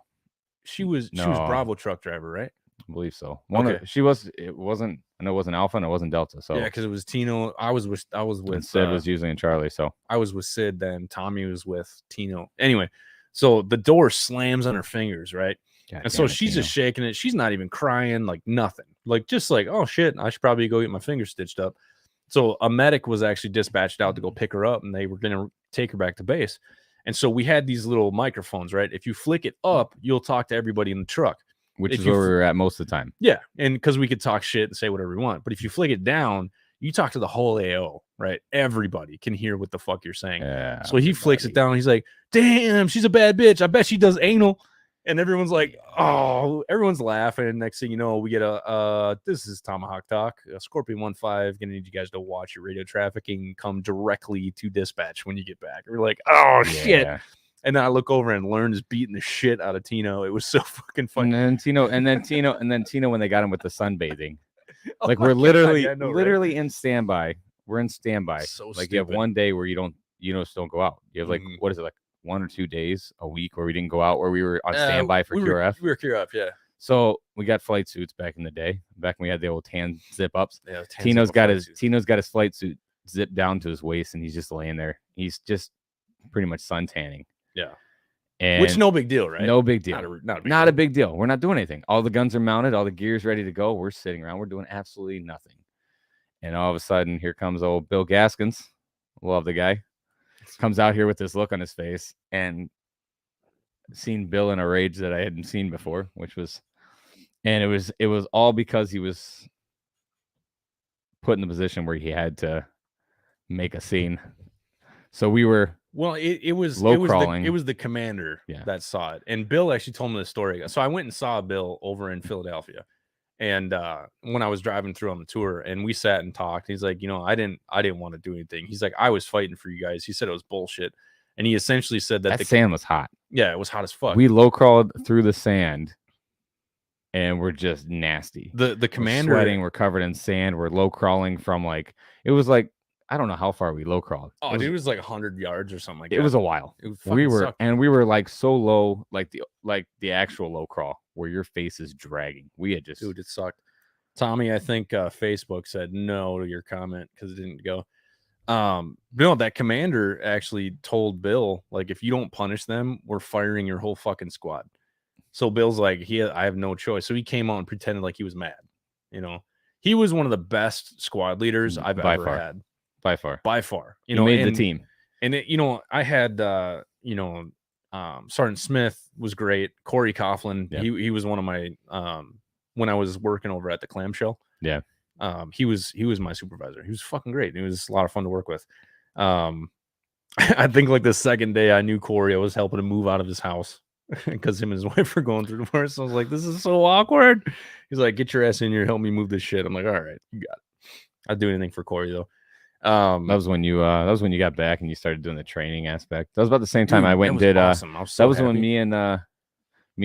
she was Bravo truck driver, right? I believe so. It wasn't. I know it wasn't Alpha and it wasn't Delta. So yeah, because it was Tino. I was with and Sid was usually in Charlie. So I was with Sid. Then Tommy was with Tino. Anyway, so the door slams on her fingers, right? And so she's just shaking it. She's not even crying, like nothing. Like just like, oh shit, I should probably go get my fingers stitched up. So a medic was actually dispatched out to go pick her up, and they were going to take her back to base. And so we had these little microphones, right? If you flick it up, you'll talk to everybody in the truck. Which is where we were at most of the time. Yeah, and because we could talk shit and say whatever we want. But if you flick it down, you talk to the whole AO, right? Everybody can hear what the fuck you're saying. Yeah, so he flicks it down. He's like, damn, she's a bad bitch. I bet she does anal. And everyone's like, oh, everyone's laughing. Next thing you know, we get this is Tomahawk Talk. Scorpion 1-5, gonna need you guys to watch your radio trafficking, come directly to dispatch when you get back. We're like, oh shit. And then I look over and Learn is beating the shit out of Tino. It was so fucking funny. And then Tino when they got him with the sunbathing. Like we're literally in standby. We're in standby. So like you have one day where you just don't go out. You have like what is it, like 1 or 2 days a week where we didn't go out, where we were on standby for QRF. We were QRF, yeah. So we got flight suits back in the day. Back when we had the old tan zip ups. Yeah, Tino's got his flight suit zipped down to his waist, and he's just laying there. He's just pretty much sun tanning. Yeah. And which no big deal, right? No big deal. Not a big deal. We're not doing anything. All the guns are mounted, all the gear's ready to go. We're sitting around. We're doing absolutely nothing. And all of a sudden, here comes old Bill Gaskins. Love the guy. Comes out here with this look on his face, and seen Bill in a rage that I hadn't seen before, it was all because he was put in the position where he had to make a scene. So we were it was crawling. It was the commander that saw it, and Bill actually told me the story. So I went and saw Bill over in Philadelphia, and when I was driving through on the tour, and we sat and talked. He's like, I didn't want to do anything. He's like, I was fighting for you guys. He said it was bullshit, and he essentially said that the sand was hot. Yeah, it was hot as fuck. We low crawled through the sand, and we're just nasty. The commander, we're sweating. We're covered in sand. We're low crawling from it was like. I don't know how far we low crawled. Oh, it was like 100 yards or something like that. It was a while. We were like so low, like the actual low crawl where your face is dragging. We had just it sucked. Tommy, I think Facebook said no to your comment because it didn't go. No, that commander actually told Bill, like, if you don't punish them, we're firing your whole fucking squad. So Bill's like, I have no choice. So he came on and pretended like he was mad. He was one of the best squad leaders I've ever had. By far, he made the team. And I had Sergeant Smith was great. Corey Coughlin, he was one of my when I was working over at the clamshell. Yeah. He was my supervisor. He was fucking great. It was a lot of fun to work with. I think like the second day I knew Corey, I was helping him move out of his house because him and his wife were going through divorce. So I was like, this is so awkward. He's like, get your ass in here, help me move this shit. I'm like, all right, you got it. I'd do anything for Corey though. That was when you got back and you started doing the training aspect. That was about the same time dude, I went and that was did. awesome. I was so that was happy. when me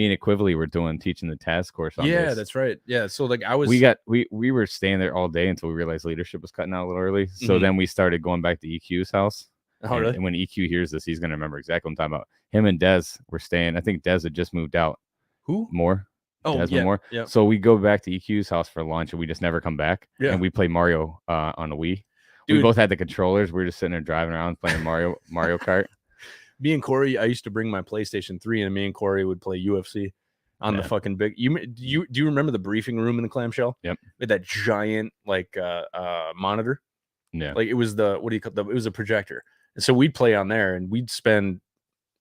and Equivally were teaching the task course on Yeah, this. that's right. Yeah, so like I was. We were staying there all day until we realized leadership was cutting out a little early. So then we started going back to EQ's house. Oh, really? And when EQ hears this, he's gonna remember exactly what I'm talking about. Him and Dez were staying. I think Dez had just moved out. Who? Moore. Oh, Desmond Moore. Yeah. So we go back to EQ's house for lunch, and we just never come back. Yeah. And we play Mario on the Wii. Dude. We both had the controllers. We were just sitting there driving around playing Mario Kart. Me and Corey, I used to bring my PlayStation 3, and me and Corey would play UFC on the fucking big. Do you remember the briefing room in the clamshell? Yep. With that giant like monitor. Yeah. Like it was it was a projector. And so we'd play on there, and we'd spend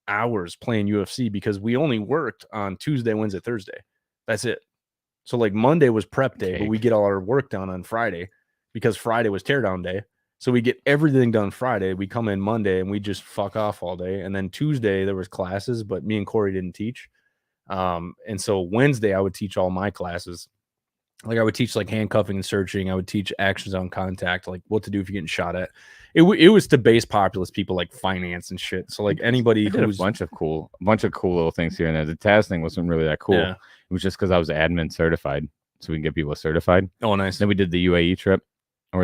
hours playing UFC because we only worked on Tuesday, Wednesday, Thursday. That's it. So like Monday was prep day, but we get all our work done on Friday because Friday was teardown day. So we get everything done Friday. We come in Monday and we just fuck off all day. And then Tuesday there was classes, but me and Corey didn't teach. And so Wednesday I would teach all my classes. Like I would teach like handcuffing and searching. I would teach actions on contact, like what to do if you're getting shot at. It was to base populist people like finance and shit. So like anybody who was a bunch of cool little things here and there. The TAS thing wasn't really that cool. Yeah. It was just because I was admin certified, so we can get people certified. Oh, nice. Then we did the UAE trip, we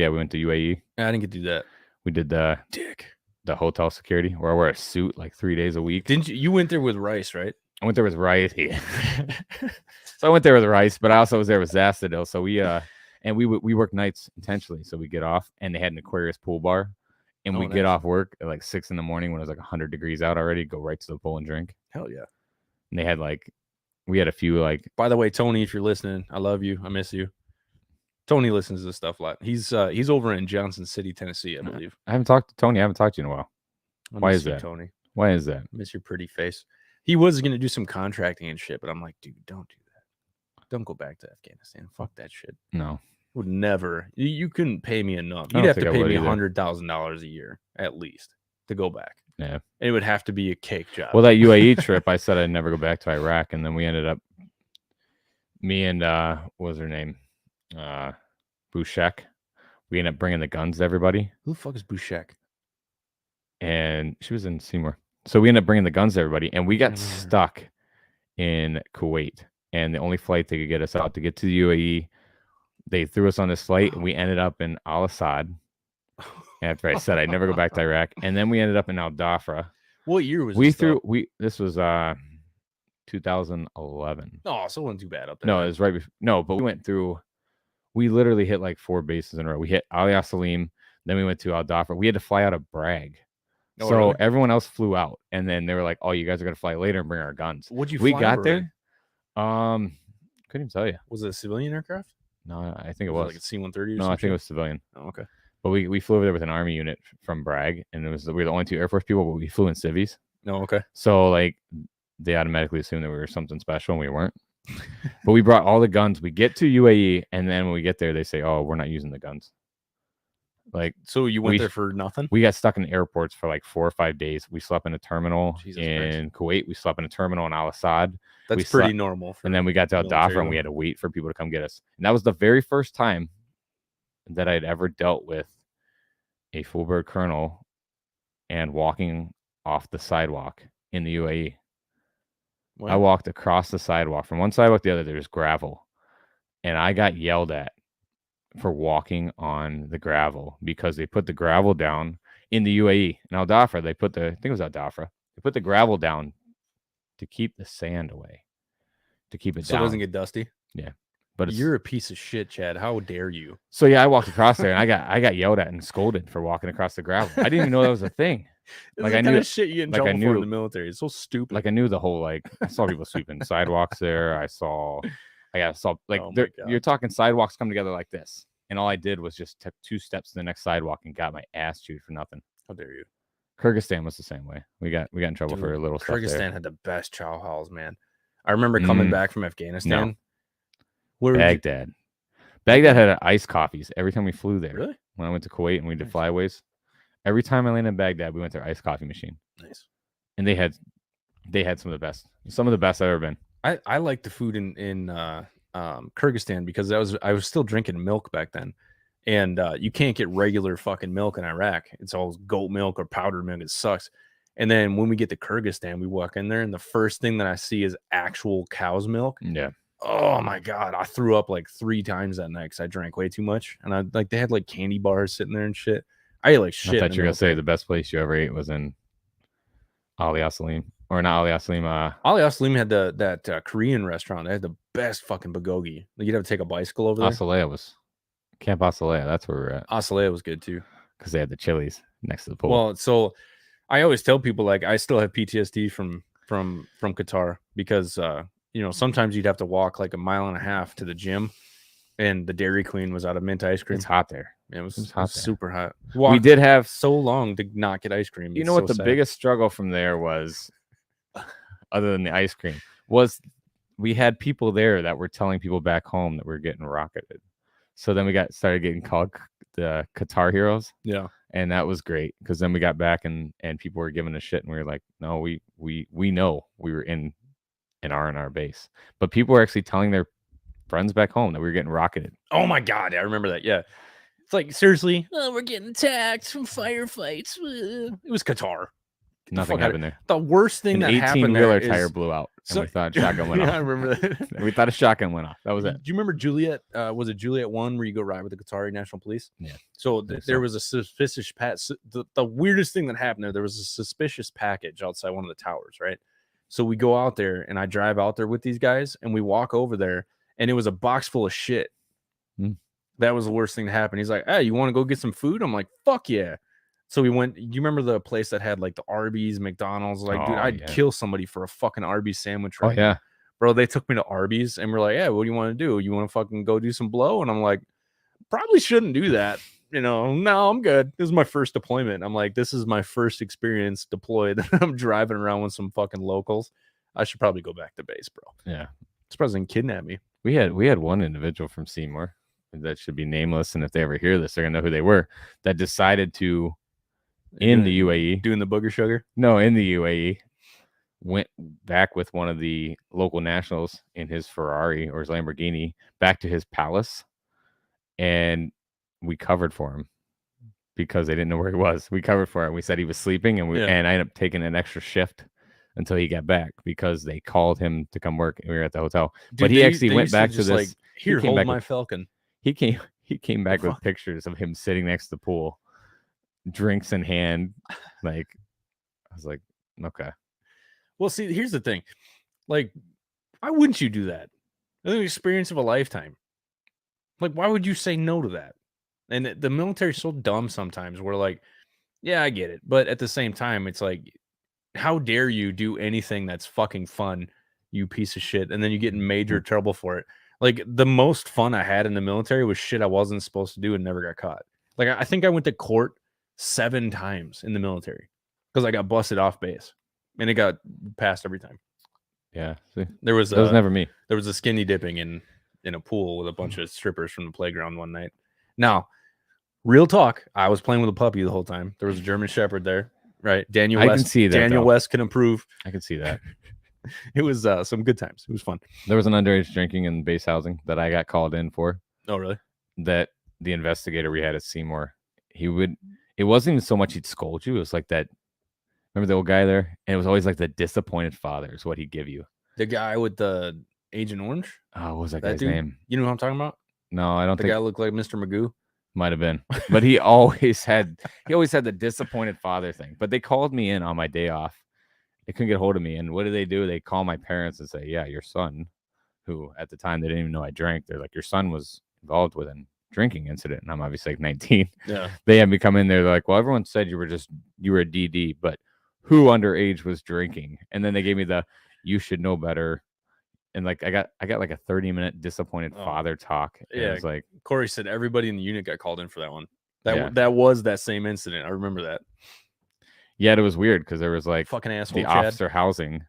went to UAE. I didn't get to do that. We did the hotel security where I wear a suit like 3 days a week. Didn't you? You went there with Rice, right? I went there with Rice. Yeah. So I went there with Rice, but I also was there with Zastadil. So we worked nights intentionally. So we get off, and they had an Aquarius pool bar, and we get off work at like 6 a.m. when it was like 100 degrees out already. Go right to the pool and drink. Hell yeah! And they had we had a few like. By the way, Tony, if you're listening, I love you. I miss you. Tony listens to this stuff a lot. He's over in Johnson City, Tennessee, I believe. I haven't talked to Tony. I haven't talked to you in a while. Why is that, Tony? Why is that? I miss your pretty face. He was gonna do some contracting and shit, but I'm like, dude, don't do that. Don't go back to Afghanistan. Fuck that shit. No, would never. You couldn't pay me enough. You'd have to pay me $100,000 a year at least to go back. Yeah, and it would have to be a cake job. Well, that UAE trip, I said I'd never go back to Iraq, and then we ended up. Me and what was her name? Bouchek. We ended up bringing the guns to everybody. Who the fuck is Bouchek? And she was in Seymour. So we ended up bringing the guns to everybody, and we got stuck in Kuwait. And the only flight they could get us out to get to the UAE, they threw us on this flight, and we ended up in Al Asad. After I said I'd never go back to Iraq, and then we ended up in Al Dhafra. What year was this was 2011. Oh, so it wasn't too bad up there. No, it was right before. No, but we went through. We literally hit like 4 bases in a row. We hit Ali Salim, then we went to Al Dhafra. We had to fly out of Bragg. Oh, so really? Everyone else flew out, and then they were like, "Oh, you guys are gonna fly later and bring our guns." What'd you? We got there. Couldn't even tell you. Was it a civilian aircraft? No, I think it was like a C-130. No, I think it was civilian. Oh, okay. But we flew over there with an army unit from Bragg, and we were the only 2 Air Force people, but we flew in civvies. No, okay. So like they automatically assumed that we were something special, and we weren't. But we brought all the guns. We get to UAE, and then when we get there, they say, "Oh, we're not using the guns." Like, so you went there for nothing? We got stuck in airports for like 4 or 5 days. We slept in a terminal in Kuwait. We slept in a terminal in Al Asad. That's pretty normal. And then we got to Al Dhafra, and we had to wait for people to come get us. And that was the very first time that I'd ever dealt with a full bird colonel and walking off the sidewalk in the UAE. Wow. I walked across the sidewalk from one sidewalk to the other. There's gravel, and I got yelled at for walking on the gravel because they put the gravel down in the UAE. In Al Dhafra, I think it was Al Dhafra. They put the gravel down to keep the sand away, to keep it down. So it doesn't get dusty? Yeah. But you're a piece of shit, Chad. How dare you? So yeah, I walked across there, and I got yelled at and scolded for walking across the gravel. I didn't even know that was a thing. Like I knew shit you get in trouble for in the military. It's so stupid. Like I knew the whole I saw people sweeping sidewalks there. I saw you're talking sidewalks come together like this, and all I did was just took 2 steps to the next sidewalk and got my ass chewed for nothing. How dare you? Kyrgyzstan was the same way. We got in trouble for a little stuff there. Kyrgyzstan had the best chow halls, man. I remember coming back from Afghanistan. No. Baghdad had iced coffees every time we flew there. Really? When I went to Kuwait and we did flyways, every time I landed in Baghdad, we went to their iced coffee machine. Nice. And they had some of the best I've ever been. I like the food in Kyrgyzstan because I was still drinking milk back then, and you can't get regular fucking milk in Iraq. It's all goat milk or powdered milk. It sucks. And then when we get to Kyrgyzstan, we walk in there, and the first thing that I see is actual cow's milk. Yeah. Oh my god, I threw up like 3 times that night because I drank way too much. And I like they had like candy bars sitting there and shit. I ate like shit. I thought you were gonna say the best place you ever ate was in Ali Asalim, or not Ali Asalim. Ali Asalim had that Korean restaurant. They had the best fucking bulgogi. Like, you'd have to take a bicycle over there. Asalea was Camp Asalea. That's where we're at. Asalea was good too because they had the Chili's next to the pool. Well, so I always tell people like I still have PTSD from Qatar because you know, sometimes you'd have to walk like 1.5 miles to the gym, and the Dairy Queen was out of mint ice cream. It's hot there. It was hot super hot. We did have so long to not get ice cream. You know what the biggest struggle from there was, other than the ice cream, was we had people there that were telling people back home that we were getting rocketed. So then we started getting called the Qatar heroes. Yeah. And that was great because then we got back and people were giving us shit, and we were like, no, we know we were in R&R base, but people were actually telling their friends back home that we were getting rocketed. Oh my god, I remember that. Yeah, it's like, seriously, we're getting attacked from firefights. It was Qatar. Nothing happened there. The worst thing that happened there 18-wheeler tire blew out, and we thought a shotgun went off. I remember that. We thought a shotgun went off. That was it. Do you remember Juliet? Was it Juliet 1 where you go ride with the Qatari National Police? Yeah. So there was a suspicious the weirdest thing that happened there was a suspicious package outside one of the towers, right? So we go out there, and I drive out there with these guys, and we walk over there, and it was a box full of shit. That was the worst thing to happen. He's like, hey, you want to go get some food? I'm like, fuck yeah. So we went. You remember the place that had like the Arby's, McDonald's? Like, dude, I'd kill somebody for a fucking Arby's sandwich. Right? Oh yeah, bro. They took me to Arby's, and we're like, yeah, what do you want to do? You want to fucking go do some blow? And I'm like, probably shouldn't do that. You know, no, I'm good. This is my first deployment. I'm like, this is my first experience deployed. I'm driving around with some fucking locals. I should probably go back to base, bro. Yeah, this president kidnapped me. We had one individual from Seymour that should be nameless, and if they ever hear this, they're gonna know who they were. That decided to, in the UAE, doing the booger sugar. No, in the UAE, went back with one of the local nationals in his Ferrari or his Lamborghini back to his palace, and we covered for him because they didn't know where he was. We covered for him. We said he was sleeping, and I ended up taking an extra shift until he got back because they called him to come work, and we were at the hotel. Dude, but he actually went back to this. Like, here, hold my Falcon. He came back with pictures of him sitting next to the pool, drinks in hand. Like, I was like, okay. Well, see, here's the thing. Like, why wouldn't you do that? That's an experience of a lifetime. Like, why would you say no to that? And the military's so dumb sometimes. We're like, yeah, I get it. But at the same time, it's like, how dare you do anything that's fucking fun, you piece of shit, and then you get in major trouble for it. Like, the most fun I had in the military was shit I wasn't supposed to do and never got caught. Like, I think I went to court 7 times in the military because I got busted off base, and it got passed every time. Yeah, see? That was never me. There was a skinny dipping in a pool with a bunch of strippers from the playground one night. Now, real talk, I was playing with a puppy the whole time. There was a German Shepherd there, right? Daniel West. I can see that. Daniel West can improve. I can see that. It was some good times. It was fun. There was an underage drinking in base housing that I got called in for. Oh, really? That the investigator we had at Seymour, it wasn't even so much he'd scold you. It was like that. Remember the old guy there? And it was always like the disappointed father is what he'd give you. The guy with the Agent Orange? Oh, what was that guy's name? You know who I'm talking about? No, I don't think. The guy looked like Mr. Magoo? Might have been. But he always had the disappointed father thing. But they called me in on my day off. They couldn't get a hold of me. And what do? They call my parents and say, yeah, your son, who at the time they didn't even know I drank. They're like, your son was involved with a drinking incident. And I'm obviously like 19. Yeah. They had me come in there. They're like, well, everyone said you were a DD, but who underage was drinking? And then they gave me you should know better. And like I got like a 30-minute disappointed father talk. And yeah, it was like Corey said everybody in the unit got called in for that one. That was that same incident. I remember that. Yeah, it was weird because there was like fucking asshole the Chad. Officer housing.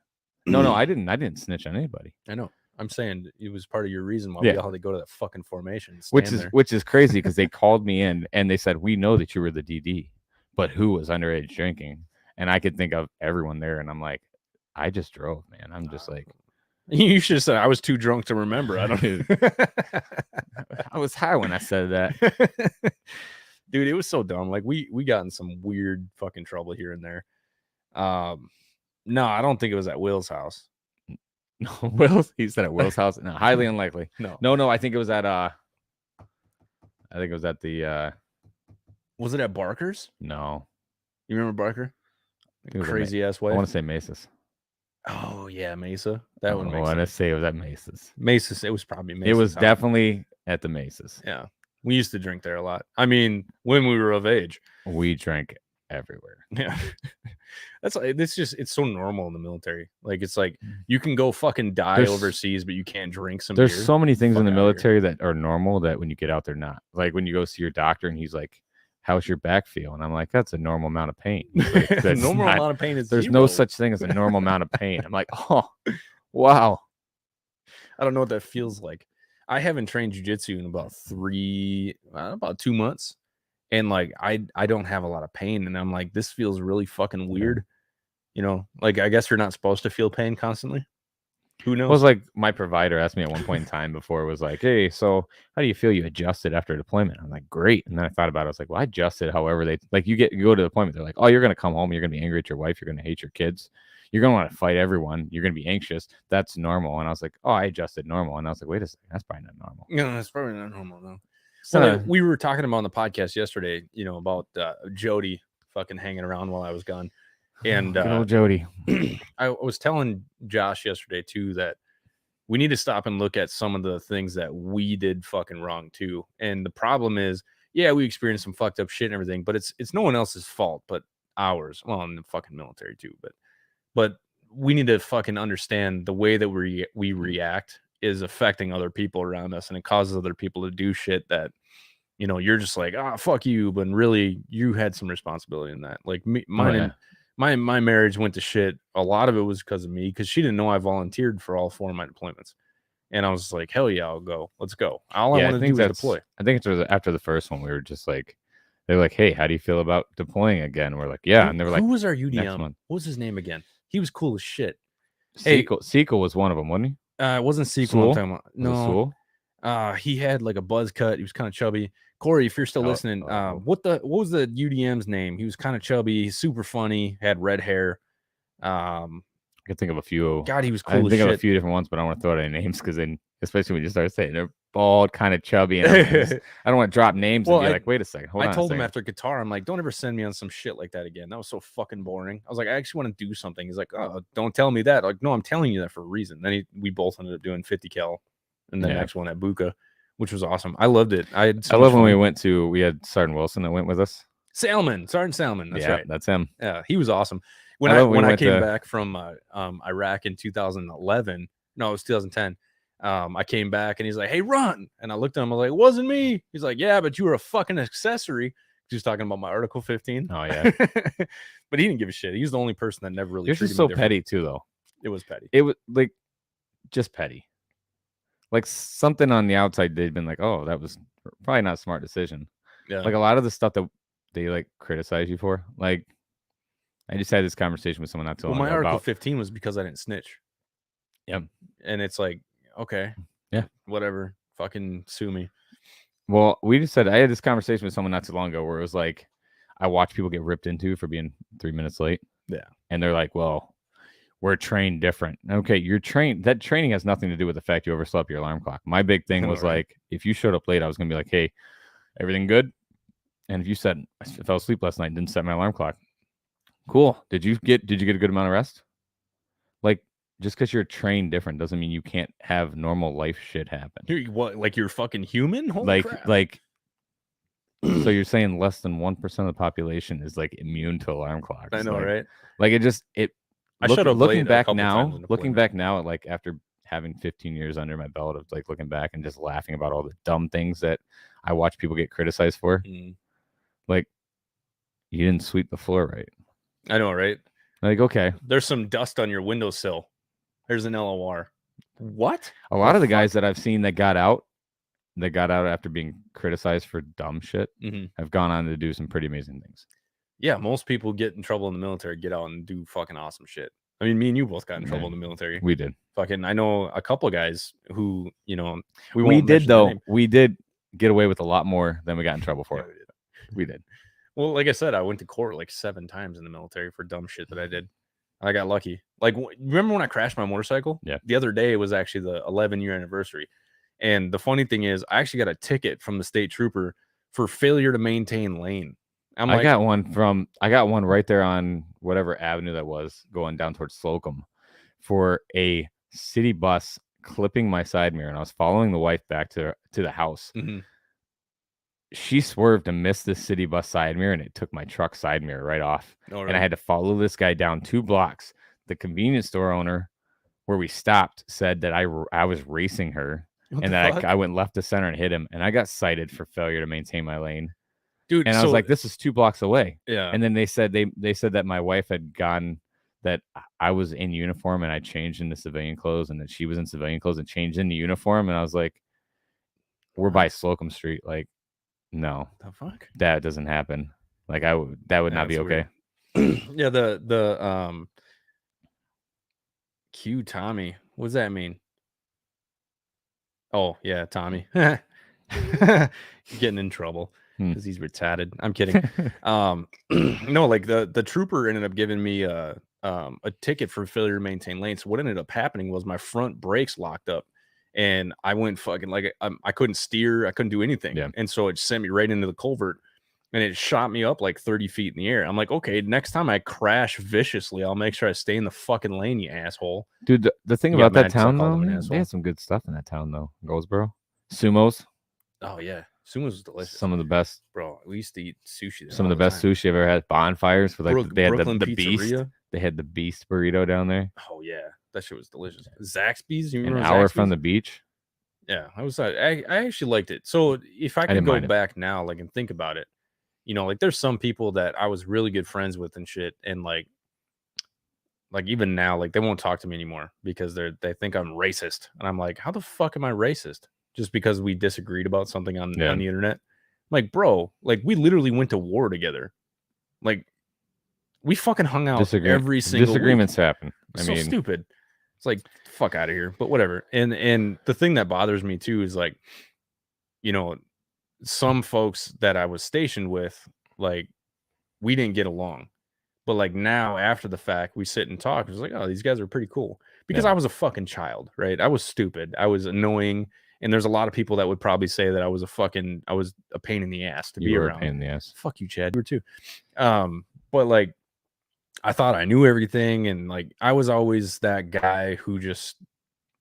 No, I didn't snitch on anybody. I know. I'm saying it was part of your reason why we all had to go to that fucking formation. Which is crazy because they called me in and they said, we know that you were the DD, but who was underage drinking? And I could think of everyone there, and I'm like, I just drove, man. I'm just like, you should have said I was too drunk to remember. I don't. I was high when I said that. Dude, it was so dumb. Like we got in some weird fucking trouble here and there. No, I don't think it was at Will's house. No, Will's. He said at Will's house. No, highly unlikely. No. I think it was at the. Was it at Barker's? No. You remember Barker? Crazy ass wife. I want to say Mesa's. Oh yeah, Mesa. That one. I want to say it was at Mesa's. Mesa's. It was probably Mesa's. It was house. definitely at the Mesa's. Yeah, we used to drink there a lot. I mean, when we were of age, we drank everywhere. Yeah, it's so normal in the military. Like it's like you can go fucking die overseas, but you can't drink some. There's beer. So many things in the military that are normal that when you get out, they're not. Like when you go see your doctor and he's like, how's your back feel? And I'm like, that's a normal amount of pain. Like, normal amount of pain is there's no such thing as a normal amount of pain. I'm like, oh, wow. I don't know what that feels like. I haven't trained jiu-jitsu in about 2 months. And like, I don't have a lot of pain. And I'm like, this feels really fucking weird. You know, like, I guess you're not supposed to feel pain constantly. Who knows? It was like my provider asked me at one point in time before it was like, hey, so how do you feel you adjusted after deployment? I'm like, great. And then I thought about it. I was like, well, I adjusted however they like you go to the deployment. They're like, oh, you're going to come home. You're going to be angry at your wife. You're going to hate your kids. You're going to want to fight everyone. You're going to be anxious. That's normal. And I was like, oh, I adjusted normal. And I was like, wait a second. That's probably not normal. No, that's probably not normal, though. So we were talking about on the podcast yesterday, about Jody fucking hanging around while I was gone. And good old Jody. I was telling Josh yesterday, too, that we need to stop and look at some of the things that we did fucking wrong, too. And the problem is, yeah, we experienced some fucked up shit and everything, but it's no one else's fault but ours. Well, in the fucking military, too. But we need to fucking understand the way that we react is affecting other people around us, and it causes other people to do shit that, you're just like, fuck you. But really, you had some responsibility in that. Like my marriage went to shit. A lot of it was because of me, because she didn't know I volunteered for all 4 of my deployments. And I was like, hell yeah, I'll go. Let's go. All I want to do is deploy. I think it's after the first one, we were just like, they're like, hey, how do you feel about deploying again? We're like, yeah. And they were like, who was our UDM? What was his name again? He was cool as shit. Sequel was one of them, wasn't he? It wasn't Sequel. I'm talking about. No. He had like a buzz cut. He was kind of chubby. Corey, if you're still listening, what was the UDM's name? He was kind of chubby, super funny, had red hair. I can think of a few. God, he was cool. I can think of a few different ones, but I don't want to throw out any names because then, especially when you start saying they're bald, kind of chubby, and I don't want to drop names and be like, wait a second. I told him after guitar, I'm like, don't ever send me on some shit like that again. That was so fucking boring. I was like, I actually want to do something. He's like, oh, don't tell me that. Like, no, I'm telling you that for a reason. Then we both ended up doing 50 cal, and the next one at Buka, which was awesome. I loved it. I love when we had Sergeant Wilson that went with us. Sergeant Salmon. That's right. That's him. Yeah, he was awesome. When I came back from Iraq in 2011, no, it was 2010. I came back and he's like, hey, run. And I looked at him. I was like, it wasn't me. He's like, yeah, but you were a fucking accessory. He was talking about my Article 15. Oh, yeah. But he didn't give a shit. He was the only person that never really. This is so petty, too, though. It was petty. It was like just petty. Like something on the outside, they'd been like, oh, that was probably not a smart decision. Yeah. Like a lot of the stuff that they like criticize you for. Like, I just had this conversation with someone not too long ago. My Article 15 was because I didn't snitch. Yep. And it's like, okay. Yeah. Whatever. Fucking sue me. Well, I had this conversation with someone not too long ago where it was like, I watch people get ripped into for being 3 minutes late. Yeah. And they're like, well, we're trained different. Okay, you're trained. That training has nothing to do with the fact you overslept your alarm clock. My big thing was like, if you showed up late, I was going to be like, hey, everything good? And if you said, I fell asleep last night and didn't set my alarm clock. Cool. Did you get a good amount of rest? Like, just because you're trained different doesn't mean you can't have normal life shit happen. What? Like you're fucking human? Holy crap. So you're saying less than 1% of the population is like immune to alarm clocks? I know, right? Like I showed up looking back now at like after having 15 years under my belt of like looking back and just laughing about all the dumb things that I watch people get criticized for. Like, you didn't sweep the floor right. I know, right? Like, okay, there's some dust on your windowsill. There's an LOR. What? A lot of the guys that I've seen that got out after being criticized for dumb shit have gone on to do some pretty amazing things. Yeah, most people get in trouble in the military, get out and do fucking awesome shit. I mean, me and you both got in trouble in the military. We did. Fucking, I know a couple of guys who, we did get away with a lot more than we got in trouble for. Yeah, We did. Well, like I said, I went to court like 7 times in the military for dumb shit that I did. I got lucky. Like, remember when I crashed my motorcycle? Yeah. The other day, it was actually the 11-year anniversary. And the funny thing is, I actually got a ticket from the state trooper for failure to maintain lane. I got one right there on whatever avenue that was going down towards Slocum for a city bus clipping my side mirror, and I was following the wife back to the house. Mhm. She swerved and missed the city bus side mirror, and it took my truck side mirror right off. Oh, And really? I had to follow this guy down 2 blocks. The convenience store owner where we stopped said that I was racing her, What and the that fuck? I went left to center and hit him, and I got cited for failure to maintain my lane. Dude, And I was like, this is 2 blocks away. yeah. And then they said that my wife had gone, that I was in uniform and I changed into civilian clothes, and that she was in civilian clothes and changed into uniform. And I was like, we're by Slocum Street. Like, no, the fuck? that doesn't happen. Like, that would not be okay. Yeah, the Q Tommy. What does that mean? Oh, yeah, Tommy. Getting in trouble because he's retarded. I'm kidding. No, like the trooper ended up giving me a ticket for failure to maintain lane. So what ended up happening was my front brakes locked up, and I went fucking like I couldn't steer, I couldn't do anything, Yeah. and so it sent me right into the culvert, and it shot me up like 30 feet in the air. I'm like, okay, next time I crash viciously, I'll make sure I stay in the fucking lane, you asshole. Dude, the thing He got about that mad 'cause I town, called though, him an man, asshole. they had some good stuff in that town, though. Goldsboro, Sumos, Oh yeah, sumo was delicious. some of the best, Bro, we used to eat sushi there. some of all the best time. sushi I've ever had. Bonfires with like they had Brooklyn the beast. Pizzeria. They had the beast burrito down there, Oh yeah, that shit was delicious. Zaxby's, you an remember hour from Zaxby's? the beach. Yeah, I actually liked it. So if I could didn't go mind it. back now, like, and think about it, like there's some people that I was really good friends with and shit, and like even now, like they won't talk to me anymore because they think I'm racist, and I'm like, how the fuck am I racist? Just because we disagreed about something on the internet? I'm like, bro, like we literally went to war together. Like we fucking hung out every single disagreements week. happen. I So mean, stupid. It's like, fuck out of here, but whatever. And the thing that bothers me too is like, some folks that I was stationed with, like, we didn't get along. But like now after the fact, we sit and talk. It's like, oh, these guys are pretty cool. Because Yeah. I was a fucking child, right? I was stupid. I was annoying. And there's a lot of people that would probably say that I was a pain in the ass to be you were around. a pain in the ass. Fuck you, Chad. You were too. But like, I thought I knew everything, and like I was always that guy who just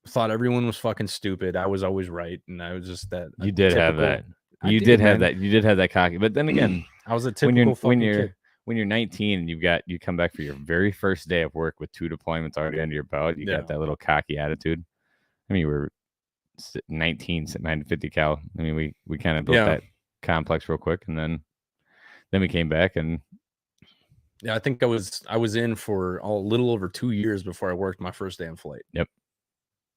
thought everyone was fucking stupid. I was always right, and I was just that. You did have that. I You did have that. You did have that cocky. But then again, I was a typical fucking kid. When you're 19 and you come back for your very first day of work with 2 deployments already under your belt, you got that little cocky attitude. I mean, you were 19, sitting behind 50 cal. I mean, we kind of built that complex real quick, and then we came back, and yeah, I think I was in for a little over 2 years before I worked my first day on flight. Yep.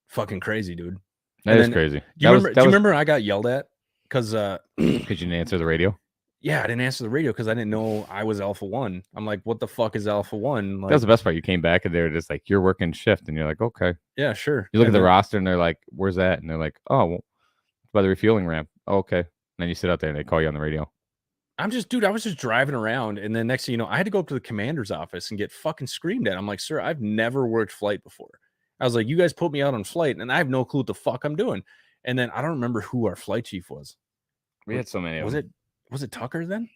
Fucking crazy, dude. That is crazy. Do you remember I got yelled at because you didn't answer the radio? Yeah, I didn't answer the radio because I didn't know I was Alpha 1. I'm like, what the fuck is Alpha 1? Like, that was the best part. You came back and they were just like, you're working shift, and you're like, okay. Yeah, sure. You look at the roster and they're like, where's that? And they're like, oh, well, it's by the refueling ramp. Oh, okay. And then you sit out there and they call you on the radio. I was just driving around, and then next thing you know, I had to go up to the commander's office and get fucking screamed at. I'm like, sir, I've never worked flight before. I was like, you guys put me out on flight, and I have no clue what the fuck I'm doing. And then I don't remember who our flight chief was. We had so many. Was it Tucker then?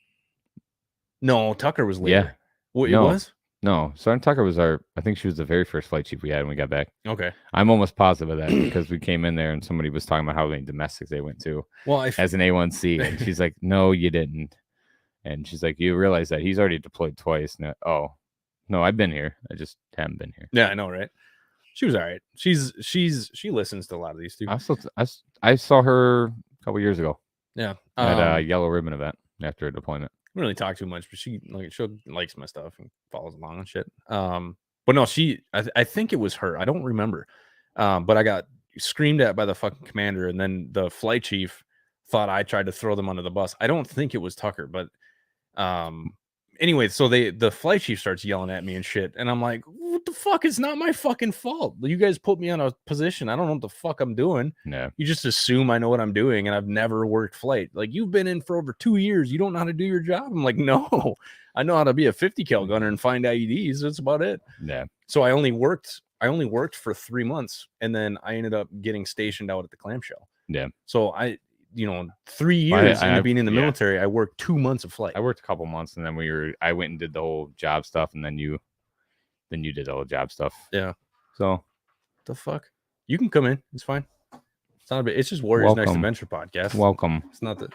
No, Tucker was later. Yeah. What it was? No, Sergeant Tucker was I think she was the very first flight chief we had when we got back. Okay. I'm almost positive of that because we came in there and somebody was talking about how many domestics they went to as an A1C. And she's like, no, you didn't. And she's like, you realize that he's already deployed twice. And oh, no, I've been here. I just haven't been here. Yeah, I know, right? She was all right. She listens to a lot of these too. I saw her a couple years ago. Yeah. At a yellow ribbon event after a deployment. We don't really talk too much, but she likes my stuff and follows along and shit. But no, I think it was her. I don't remember. But I got screamed at by the fucking commander, and then the flight chief thought I tried to throw them under the bus. I don't think it was Tucker, but anyway, so the flight chief starts yelling at me and shit, and I'm like, what the fuck? It's not my fucking fault. You guys put me on a position. I don't know what the fuck I'm doing. Yeah. You just assume I know what I'm doing, and I've never worked flight. Like, you've been in for over 2 years. You don't know how to do your job. I'm like, no, I know how to be a 50 cal gunner and find IEDs. That's about it. Yeah. So I only worked for 3 months, and then I ended up getting stationed out at the clamshell. Yeah. So 3 years into being in the military, I worked 2 months of flight. I worked a couple months, and then I went and did the whole job stuff, and then you did the whole job stuff. Yeah. So the fuck? You can come in. It's fine. It's not a bit. It's just Warriors Next Adventure podcast. Welcome. It's not that.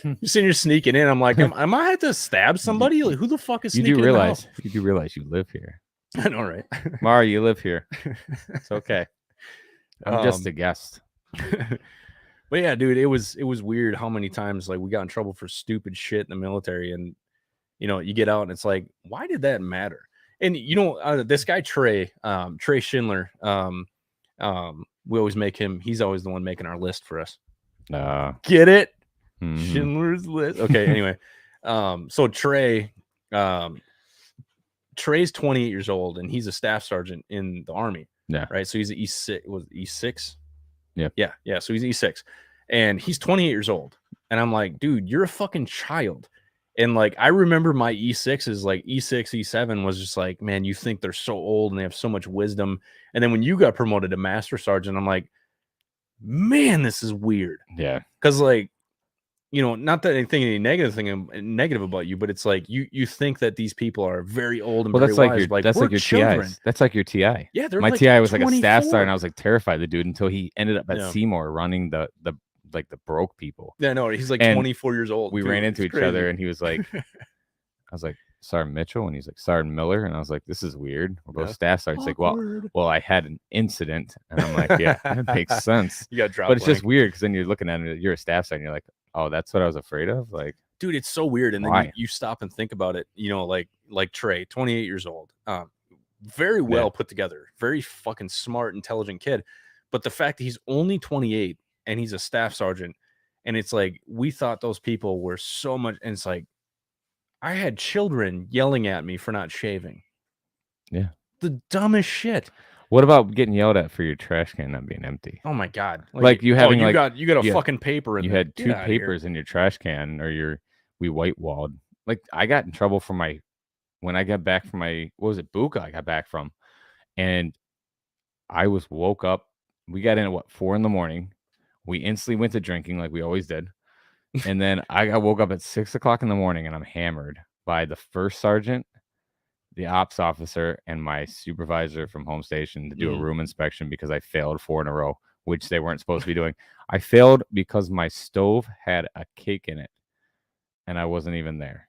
You're sitting here sneaking in. I'm like, am I had to stab somebody? Like, who the fuck is sneaking in? You do realize you live here. I know, right? Mara, you live here. It's okay. I'm just a guest. But yeah, dude, it was weird how many times like we got in trouble for stupid shit in the military, and you get out and it's like, why did that matter? And this guy Trey Schindler, we always make him. He's always the one making our list for us. Get it? Mm-hmm. Schindler's List. Okay. Anyway, so Trey's 28 years old, and he's a staff sergeant in the Army. Yeah. Right. So he's an E6. Was it E6? Yeah. Yeah. So he's E6, and he's 28 years old, and I'm like, dude, you're a fucking child. And like, I remember my E6s, like E6, E7 was just like, man, you think they're so old and they have so much wisdom. And then when you got promoted to master sergeant, I'm like, man, this is weird. Yeah. Cause like, not that anything, any negative about you, but it's like, you think that these people are very old and very wise. That's like your children. TIs. That's like your TI. Yeah. My like TI was 24. like a staff sergeant. I was like terrified of the dude until he ended up at Seymour running the broke people. Yeah, no, he's like 24 years old. We ran into each other, and he was like, I was like, Sergeant Mitchell, and he's like, Sergeant Miller, and I was like, this is weird. We're both staff sergeants. Like, well, I had an incident, and I'm like, yeah, that makes sense. You got dropped, but it's just weird because then you're looking at it, you're a staff sergeant, you're like, oh, that's what I was afraid of. Like, dude, it's so weird. And then you stop and think about it. Like Trey, 28 years old, very well put together, very fucking smart, intelligent kid. But the fact that he's only 28 and he's a staff sergeant, and it's like, we thought those people were so much, and it's like, I had children yelling at me for not shaving. Yeah. The dumbest shit. What about getting yelled at for your trash can not being empty? Oh my God. Like you having you got a fucking paper in you there. Had two papers in your trash can, or we white walled. Like, I got in trouble for when I got back from what was it, Buka I got back from, and I woke up, we got in at 4 a.m. We instantly went to drinking like we always did. And then I woke up at 6 o'clock in the morning, and I'm hammered by the first sergeant, the ops officer, and my supervisor from home station to do a room inspection because I failed 4 in a row, which they weren't supposed to be doing. I failed because my stove had a cake in it, and I wasn't even there.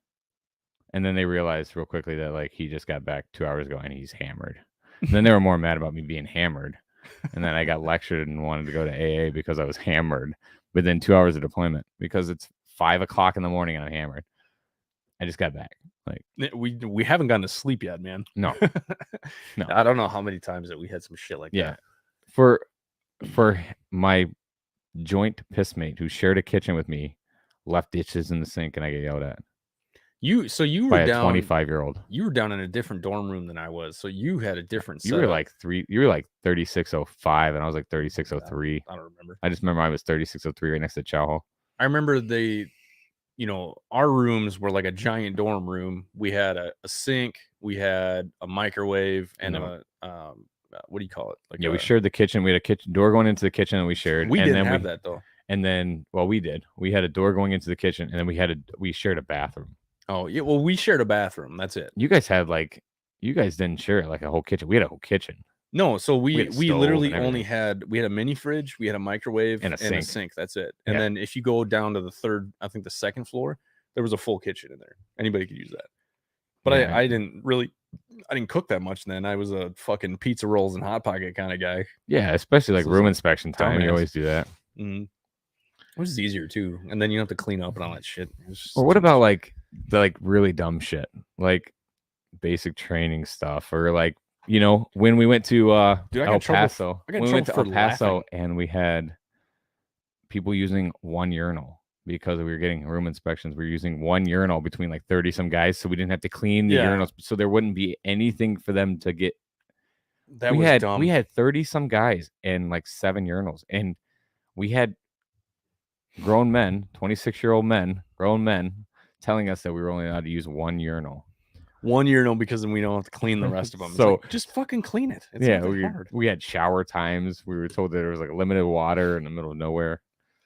And then they realized real quickly that like he just got back 2 hours ago and he's hammered. And then they were more mad about me being hammered. And then I got lectured and wanted to go to AA because I was hammered within 2 hours of deployment because it's 5 o'clock in the morning and I'm hammered. I just got back. Like, we haven't gotten to sleep yet, man. No. I don't know how many times that we had some shit like that. For my joint pissmate who shared a kitchen with me, left dishes in the sink, and I get yelled at. You were down, a 25-year-old. You were down in a different dorm room than I was, so you had a different setup. You were like 3605, and I was like 3603. I don't remember. I just remember I was 3603 right next to Chow Hall. I remember our rooms were like a giant dorm room. We had a sink, we had a microwave, and what do you call it? We shared the kitchen. We had a kitchen door going into the kitchen, and we shared. We didn't have that though. And then, we did. We had a door going into the kitchen, and then we shared a bathroom. Oh yeah, well, we shared a bathroom. That's it. You guys didn't share like a whole kitchen. We had a whole kitchen. No, so we literally only had a mini fridge, we had a microwave and a sink. That's it. And then if you go down to the second floor, there was a full kitchen in there. Anybody could use that. But I didn't cook that much then. I was a fucking pizza rolls and hot pocket kind of guy. Yeah, especially like room inspection time. You always do that. Mm-hmm. It was easier too, and then you don't have to clean up and all that shit. Or what about like the really dumb shit, like basic training stuff, or like when we went to El Paso, and we had people using one urinal because we were getting room inspections, we were using one urinal between like 30 some guys, so we didn't have to clean the urinals, so there wouldn't be anything for them to get. That was dumb. We had 30 some guys and like 7 urinals, and we had grown men, 26-year-old men, grown men, telling us that we were only allowed to use one urinal. One urinal because then we don't have to clean the rest of them. So like, just fucking clean it. It's not that hard. We had shower times. We were told that there was like limited water in the middle of nowhere.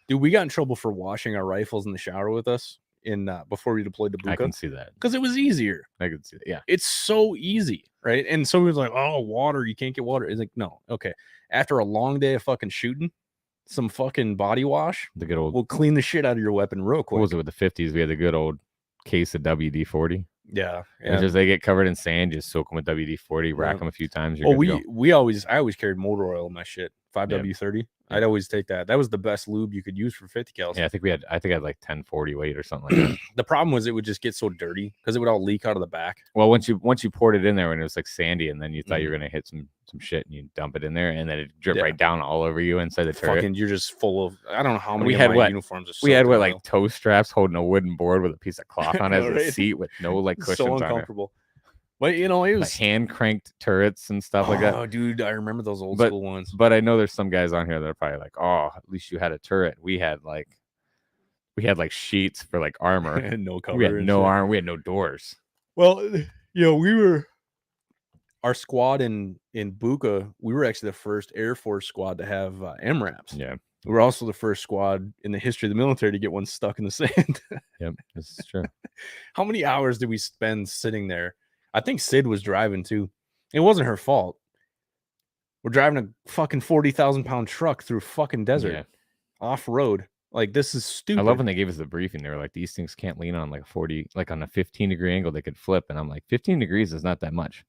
Dude, we got in trouble for washing our rifles in the shower with us in before we deployed to Buka. I can see that because it was easier. I can see that. Yeah, it's so easy, right? And so we was like, "Oh, water, you can't get water." It's like, no, okay. After a long day of fucking shooting, some fucking body wash, the good old, will clean the shit out of your weapon real quick. What was it with the 50s? We had the good old case of WD-40. Yeah. It's just they get covered in sand, just soak them with WD-40, rack them a few times. I always carried motor oil in my shit. 5W30. I'd always take that. That was the best lube you could use for 50 cal. Yeah, I think I had like 1040 weight or something like that. The problem was it would just get so dirty because it would all leak out of the back. Well, once you poured it in there when it was like sandy, and then you thought you were gonna hit some shit, and you dump it in there, and then it dripped right down all over you inside the turret. Fucking, you're just full of, I don't know how many we had uniforms. We had like toe straps holding a wooden board with a piece of cloth on it as a seat with no like cushions so uncomfortable. But it was like hand cranked turrets and stuff like that. Oh, dude, I remember those old school ones. But I know there's some guys on here that are probably like, oh, at least you had a turret. We had like sheets for like armor. And no cover. We had no armor. We had no doors. Well, our squad in Buka, we were actually the first Air Force squad to have MRAPs. Yeah. We were also the first squad in the history of the military to get one stuck in the sand. Yep, this is true. How many hours did we spend sitting there? I think Sid was driving too. It wasn't her fault. We're driving a fucking 40,000-pound truck through fucking desert, off road. Like, this is stupid. I love when they gave us the briefing. They were like, these things can't lean on like 40, like on a 15-degree angle, they could flip. And I'm like, 15 degrees is not that much.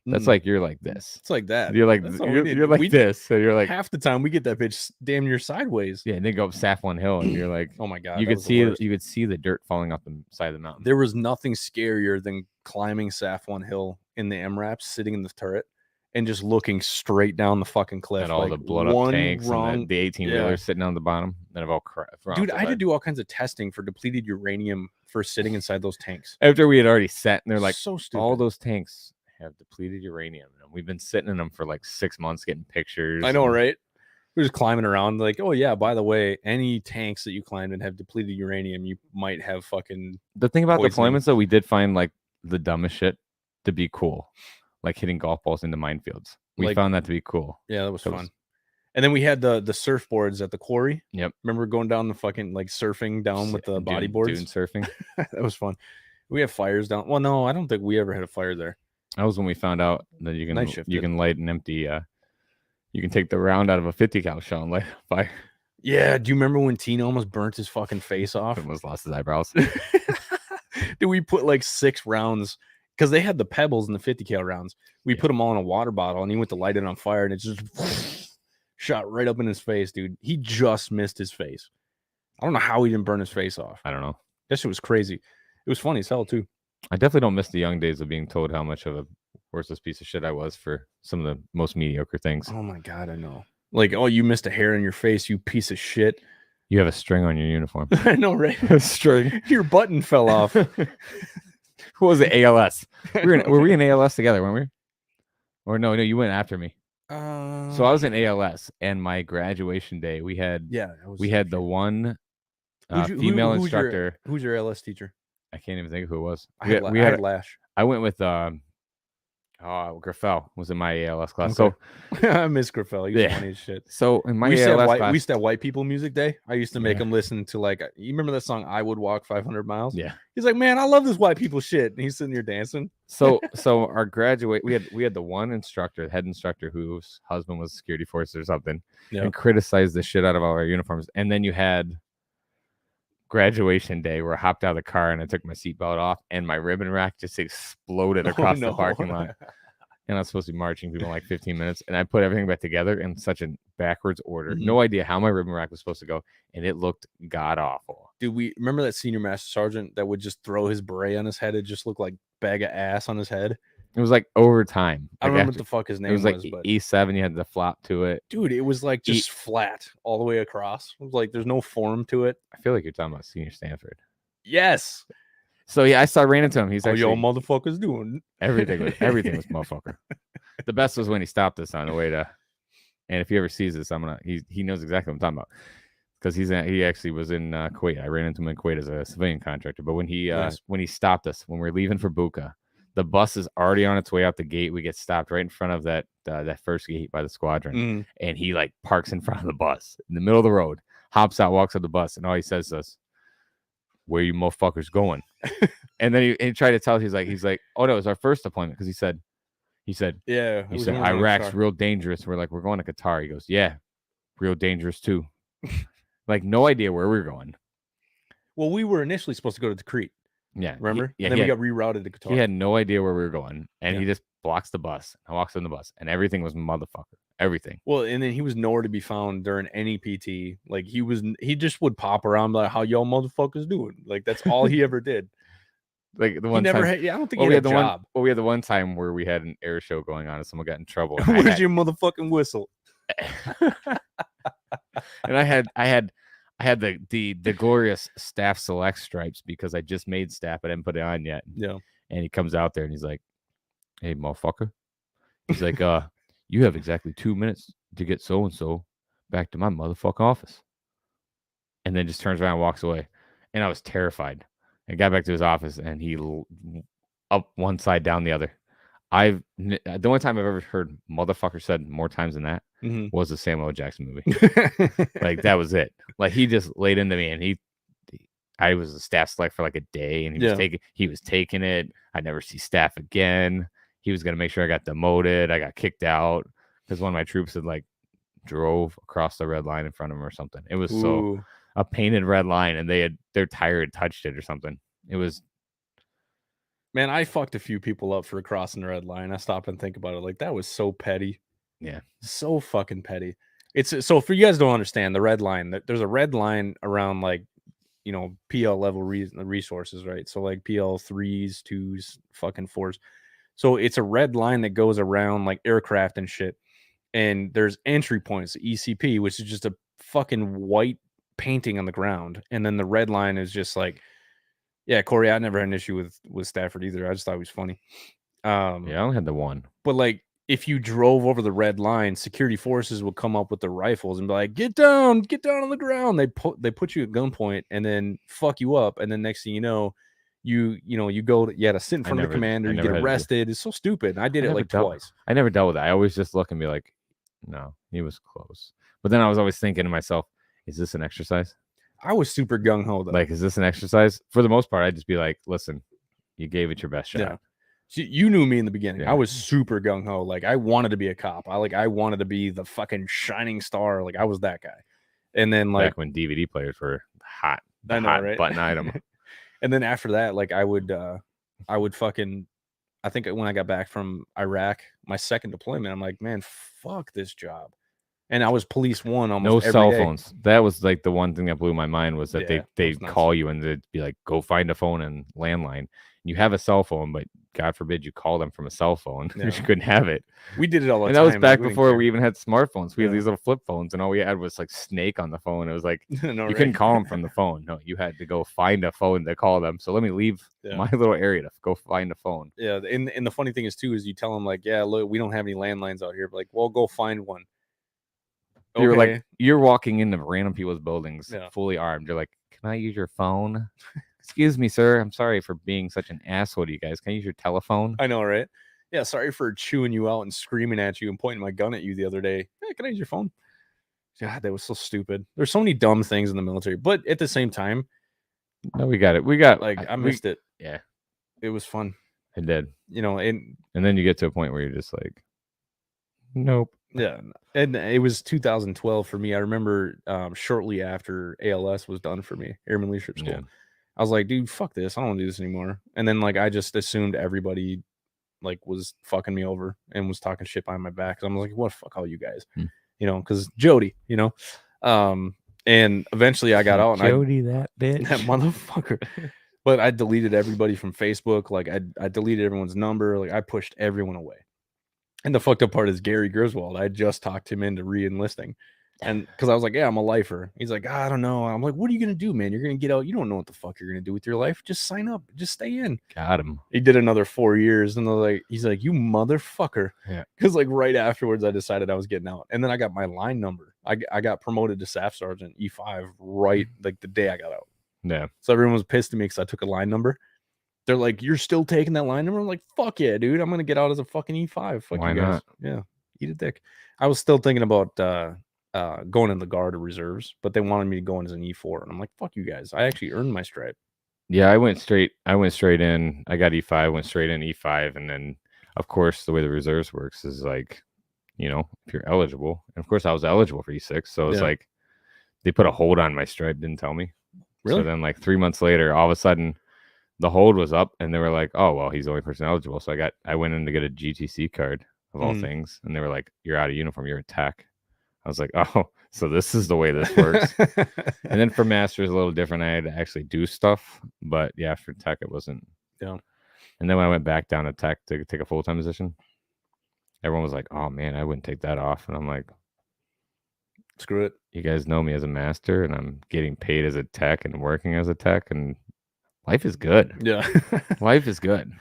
That's like, you're like this. It's like that. You're like, you're like this. So you're like, half the time we get that bitch damn near sideways. Yeah, and they go up Saffron Hill, and you're like, oh my God. You could see the dirt falling off the side of the mountain. There was nothing scarier than climbing Saffron Hill in the MRAP, sitting in the turret, and just looking straight down the fucking cliff. And all the blood up tanks and the 18-wheelers sitting on the bottom. Then of all crap. Dude, I had to do all kinds of testing for depleted uranium for sitting inside those tanks. After we had already sat, and they're like, so stupid. All those tanks have depleted uranium. And we've been sitting in them for like 6 months getting pictures. I know, right? We're just climbing around like, oh yeah, by the way, any tanks that you climb and have depleted uranium, you might have fucking The thing about poisoning. deployments, though, we did find like the dumbest shit to be cool. Like hitting golf balls into minefields. We found that to be cool. Yeah, that was fun. And then we had the surfboards at the quarry. Yep. Remember going down the fucking like surfing down with the bodyboards? Dune surfing. That was fun. We had fires down. Well, no, I don't think we ever had a fire there. That was when we found out that you can light an empty you can take the round out of a 50 cal shell and light a fire. Yeah, do you remember when Tina almost burnt his fucking face off? Almost lost his eyebrows. Did we put like 6 rounds because they had the pebbles in the 50 cal rounds. We put them all in a water bottle and he went to light it on fire and it just shot right up in his face, dude. He just missed his face. I don't know how he didn't burn his face off. I don't know. That shit was crazy. It was funny as hell too. I definitely don't miss the young days of being told how much of a worthless piece of shit I was for some of the most mediocre things. Oh my God, I know. Like, oh, you missed a hair in your face, you piece of shit. You have a string on your uniform. I know, right? A string. Your button fell off. Who was it? ALS. Were we in ALS together, weren't we? Or no, you went after me. So I was in ALS, and my graduation day, we had the one female instructor. Who's your ALS teacher? I can't even think of who it was. We had Lash. I went with Graffel was in my ALS class. Okay. So I miss Graffel. He's funny as shit. So in my ALS class, we used to have white people music day. I used to make them listen to like, you remember that song "I Would Walk 500 Miles"? Yeah. He's like, man, I love this white people shit, and he's sitting there dancing. So our graduate, we had the one instructor, the head instructor, whose husband was security force or something, and criticized the shit out of all our uniforms. And then you had graduation day where I hopped out of the car and I took my seatbelt off and my ribbon rack just exploded across the parking lot. And I was supposed to be marching people in like 15 minutes. And I put everything back together in such a backwards order. Mm-hmm. No idea how my ribbon rack was supposed to go. And it looked god awful. Dude, we remember that senior master sergeant that would just throw his beret on his head. It just looked like bag of ass on his head. It was like over time. I don't Like remember what after, the fuck his it name was like but E7. You had the flop to it. dude, it was like just flat all the way across. It was like there's no form to it. I feel like you're talking about Senior Stanford. Yes. So yeah, I ran into him. He's How actually y'all motherfuckers doing? everything was motherfucker. The best was when he stopped us on the way to. And if he ever sees this, he knows exactly what I'm talking about because he actually was in Kuwait. I ran into him in Kuwait as a civilian contractor. But when he stopped us when we were leaving for Buka, the bus is already on its way out the gate. We get stopped right in front of that first gate by the squadron, and he like parks in front of the bus in the middle of the road, hops out, walks out the bus, and all he says to us, "Where you motherfuckers going?" And then he tried to tell us, he's like, "Oh no, it was our first deployment," because he said, yeah, Iraq's real dangerous. We're like, we're going to Qatar. He goes, yeah, real dangerous too. Like no idea where we're going. Well, we were initially supposed to go to Crete. Yeah, remember? And then we got rerouted to Qatar. He had no idea where we were going, and he just blocks the bus. I walks in the bus, and everything was motherfucker. Everything. Well, and then he was nowhere to be found during any PT. Like he just would pop around like, "How y'all motherfuckers doing?" Like that's all he ever did. Like the one time, I don't think he had a job. We had the one time where we had an air show going on, and someone got in trouble. Where's your motherfucking whistle? And I had the glorious staff select stripes because I just made staff, but I didn't put it on yet. Yeah. And he comes out there and he's like, "Hey, motherfucker." He's like, "You have exactly 2 minutes to get so and so back to my motherfucking office." And then just turns around and walks away. And I was terrified. I got back to his office and he up one side, down the other. The only time I've ever heard motherfucker said more times than that was the Samuel L. Jackson movie. Like that was it. Like he just laid into me, and I was a staff select for like a day, and he was taking it. I never see staff again. He was gonna make sure I got demoted. I got kicked out because one of my troops had like drove across the red line in front of him or something. It was so a painted red line, and their tire had touched it or something. It was. Man, I fucked a few people up for crossing the red line. I stopped and think about it. Like that was so petty. Yeah, so fucking petty. It's so for you guys don't understand the red line. There's a red line around like PL level resources, right? So like PL 3s, 2s, fucking 4s. So it's a red line that goes around like aircraft and shit. And there's entry points, ECP, which is just a fucking white painting on the ground. And then the red line is just like, yeah, Corey, I never had an issue with Stafford either. I just thought he was funny. Yeah, I only had the one. But like if you drove over the red line, security forces would come up with the rifles and be like, get down on the ground. They put you at gunpoint and then fuck you up. And then next thing you know, you go to sit in front of the commander, you get arrested. It's so stupid. And I did it like twice. I never dealt with that. I always just look and be like, no, he was close. But then I was always thinking to myself, is this an exercise? I was super gung-ho though. Like, is this an exercise? For the most part, I'd just be like, listen, you gave it your best shot. Yeah. You knew me in the beginning. Yeah. I was super gung-ho. Like I wanted to be a cop. I wanted to be the fucking shining star. Like I was that guy. And then like back when DVD players were hot, right? Button item. And then after that, like I would fucking, I think when I got back from Iraq, my second deployment, I'm like, man, fuck this job. And I was police one almost no every cell day. phones. That was like the one thing that blew my mind was that they'd call you and they'd be like, go find a phone and landline. You have a cell phone, but God forbid you call them from a cell phone. You couldn't have it. We did it all the time. And that was back before we even had smartphones. We had these little flip phones, and all we had was like Snake on the phone. It was like you couldn't call them from the phone. No, you had to go find a phone to call them. So let me leave my little area to go find a phone. Yeah, and the funny thing is too is you tell them like, yeah, look, we don't have any landlines out here. But like, well, go find one. You're like you're walking into random people's buildings fully armed. You're like, can I use your phone? Excuse me, sir. I'm sorry for being such an asshole to you guys. Can I use your telephone? I know, right? Yeah, sorry for chewing you out and screaming at you and pointing my gun at you the other day. Hey, can I use your phone? God, that was so stupid. There's so many dumb things in the military, but at the same time, no, we got it. We got like I missed it. Yeah, it was fun. It did. And then you get to a point where you're just like, nope. Yeah, and it was 2012 for me. I remember shortly after ALS was done for me, Airman Leadership School. Yeah. I was like, dude, fuck this. I don't want to do this anymore. And then like I just assumed everybody like was fucking me over and was talking shit behind my back. I'm like, what fuck all you guys, because Jody, and eventually I got out and Jody, that bitch, that motherfucker. But I deleted everybody from Facebook. Like I deleted everyone's number. Like I pushed everyone away. And the fucked up part is Gary Griswold. I just talked him into re-enlisting. And because I was like, yeah, I'm a lifer. He's like, I don't know. I'm like, what are you going to do, man? You're going to get out. You don't know what the fuck you're going to do with your life. Just sign up. Just stay in. Got him. He did another 4 years. And they're like, he's like, you motherfucker. Yeah. Because like right afterwards, I decided I was getting out. And then I got my line number. I got promoted to staff sergeant E5 right like the day I got out. Yeah. So everyone was pissed at me because I took a line number. They're like, you're still taking that line number? I'm like, fuck yeah, dude. I'm going to get out as a fucking E5. Fuck Why you guys. not? Yeah. Eat a dick. I was still thinking about going in the guard or reserves, but they wanted me to go in as an E4. And I'm like, fuck you guys. I actually earned my stripe. Yeah, I went straight in. I got E5, went straight in E5. And then, of course, the way the reserves works is like, you know, if you're eligible. And of course, I was eligible for E6. So it's like they put a hold on my stripe, didn't tell me. Really? So then like 3 months later, all of a sudden, the hold was up and they were like, oh, well, he's the only person eligible. So I went in to get a GTC card of all things. And they were like, you're out of uniform. You're a tech. I was like, oh, so this is the way this works. And then for masters, a little different. I had to actually do stuff. But yeah, for tech, it wasn't. Yeah. And then when I went back down to tech to take a full-time position, everyone was like, oh, man, I wouldn't take that off. And I'm like, screw it. You guys know me as a master and I'm getting paid as a tech and working as a tech. And life is good. Yeah. Life is good.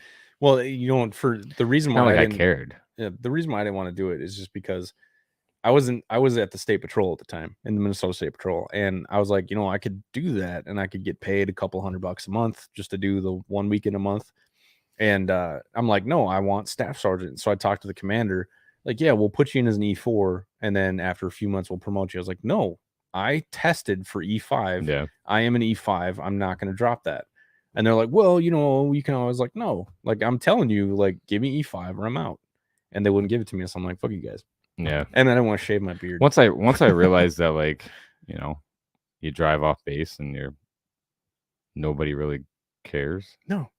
Well, you know, for the reason why I cared. Yeah, the reason why I didn't want to do it is just because I was at the state patrol at the time, in the Minnesota State Patrol. And I was like, you know, I could do that and I could get paid a couple $100 a month just to do the 1 weekend a month. And I'm like, no, I want staff sergeant. So I talked to the commander, like, yeah, we'll put you in as an E4. And then after a few months, we'll promote you. I was like, no, I tested for E5. Yeah. I am an E5. I'm not going to drop that. And they're like, well, you know, you can always like, no, like I'm telling you, like, give me E5 or I'm out. And they wouldn't give it to me. So I'm like, fuck you guys. Yeah. And then I want to shave my beard. Once I realized that, like, you know, you drive off base and nobody really cares. No.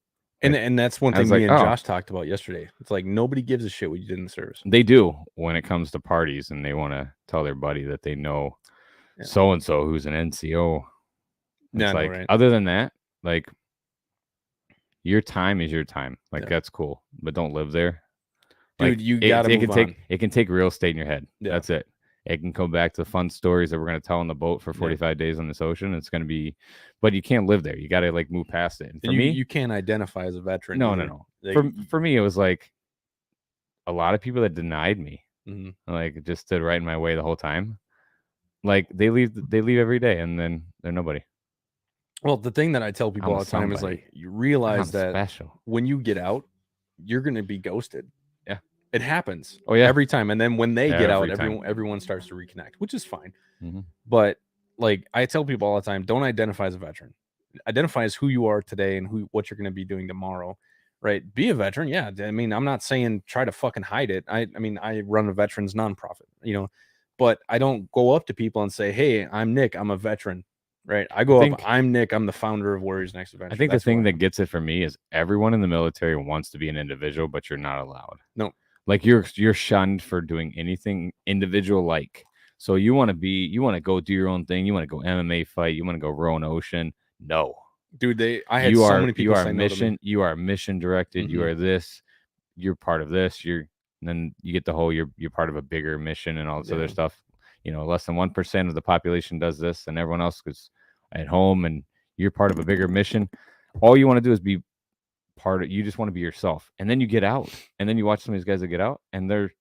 And that's one thing me like, and Josh talked about yesterday. It's like nobody gives a shit what you did in the service. They do when it comes to parties and they want to tell their buddy that they know so and so who's an NCO. It's like, right. Other than that, like, your time is your time. Like, that's cool, but don't live there. Dude, like, you gotta move on. It can take real estate in your head. Yeah. That's it. It can go back to the fun stories that we're going to tell on the boat for 45 days on this ocean. It's going to be, but you can't live there. You got to like move past it. And for me, you can't identify as a veteran. No. Like, for me, it was like a lot of people that denied me, like just stood right in my way the whole time. Like they leave every day and then they're nobody. Well, the thing that I tell people all the time is like, you realize that when you get out, you're going to be ghosted. It happens. Oh yeah, every time. And then when they get out, everyone starts to reconnect, which is fine. But like I tell people all the time, don't identify as a veteran. Identify as who you are today and what you're going to be doing tomorrow. Right? Be a veteran. Yeah. I mean, I'm not saying try to fucking hide it. I mean, I run a veterans nonprofit, you know, but I don't go up to people and say, hey, I'm Nick. I'm a veteran. Right? I go up. I'm Nick. I'm the founder of Warriors Next Adventure. I think the thing that gets it for me is everyone in the military wants to be an individual, but you're not allowed. No. Like you're shunned for doing anything individual like. So you want to go do your own thing. You want to go MMA fight. You want to go row an ocean. No. Dude, I had so many people say mission, no to me. You are mission directed. You are this. You're part of this. And then you get the whole you're part of a bigger mission and all this other stuff. You know, less than 1% of the population does this and everyone else is at home and you're part of a bigger mission. All you want to do is be you just want to be yourself. And then you get out and then you watch some of these guys that get out and they're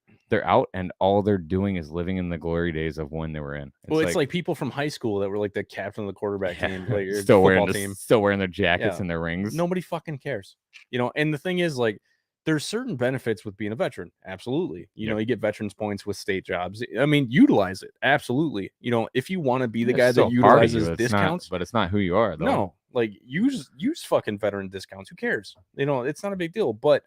out and all they're doing is living in the glory days of when they were in. It's like people from high school that were like the captain of the quarterback team, like your still football wearing their jackets and their rings. Nobody fucking cares. You know, and the thing is like there's certain benefits with being a veteran. Absolutely. You know, you get veterans points with state jobs. I mean, utilize it. Absolutely. You know, if you want to be the guy that utilizes discounts, but it's not who you are though. No, like use fucking veteran discounts. Who cares? You know, it's not a big deal. But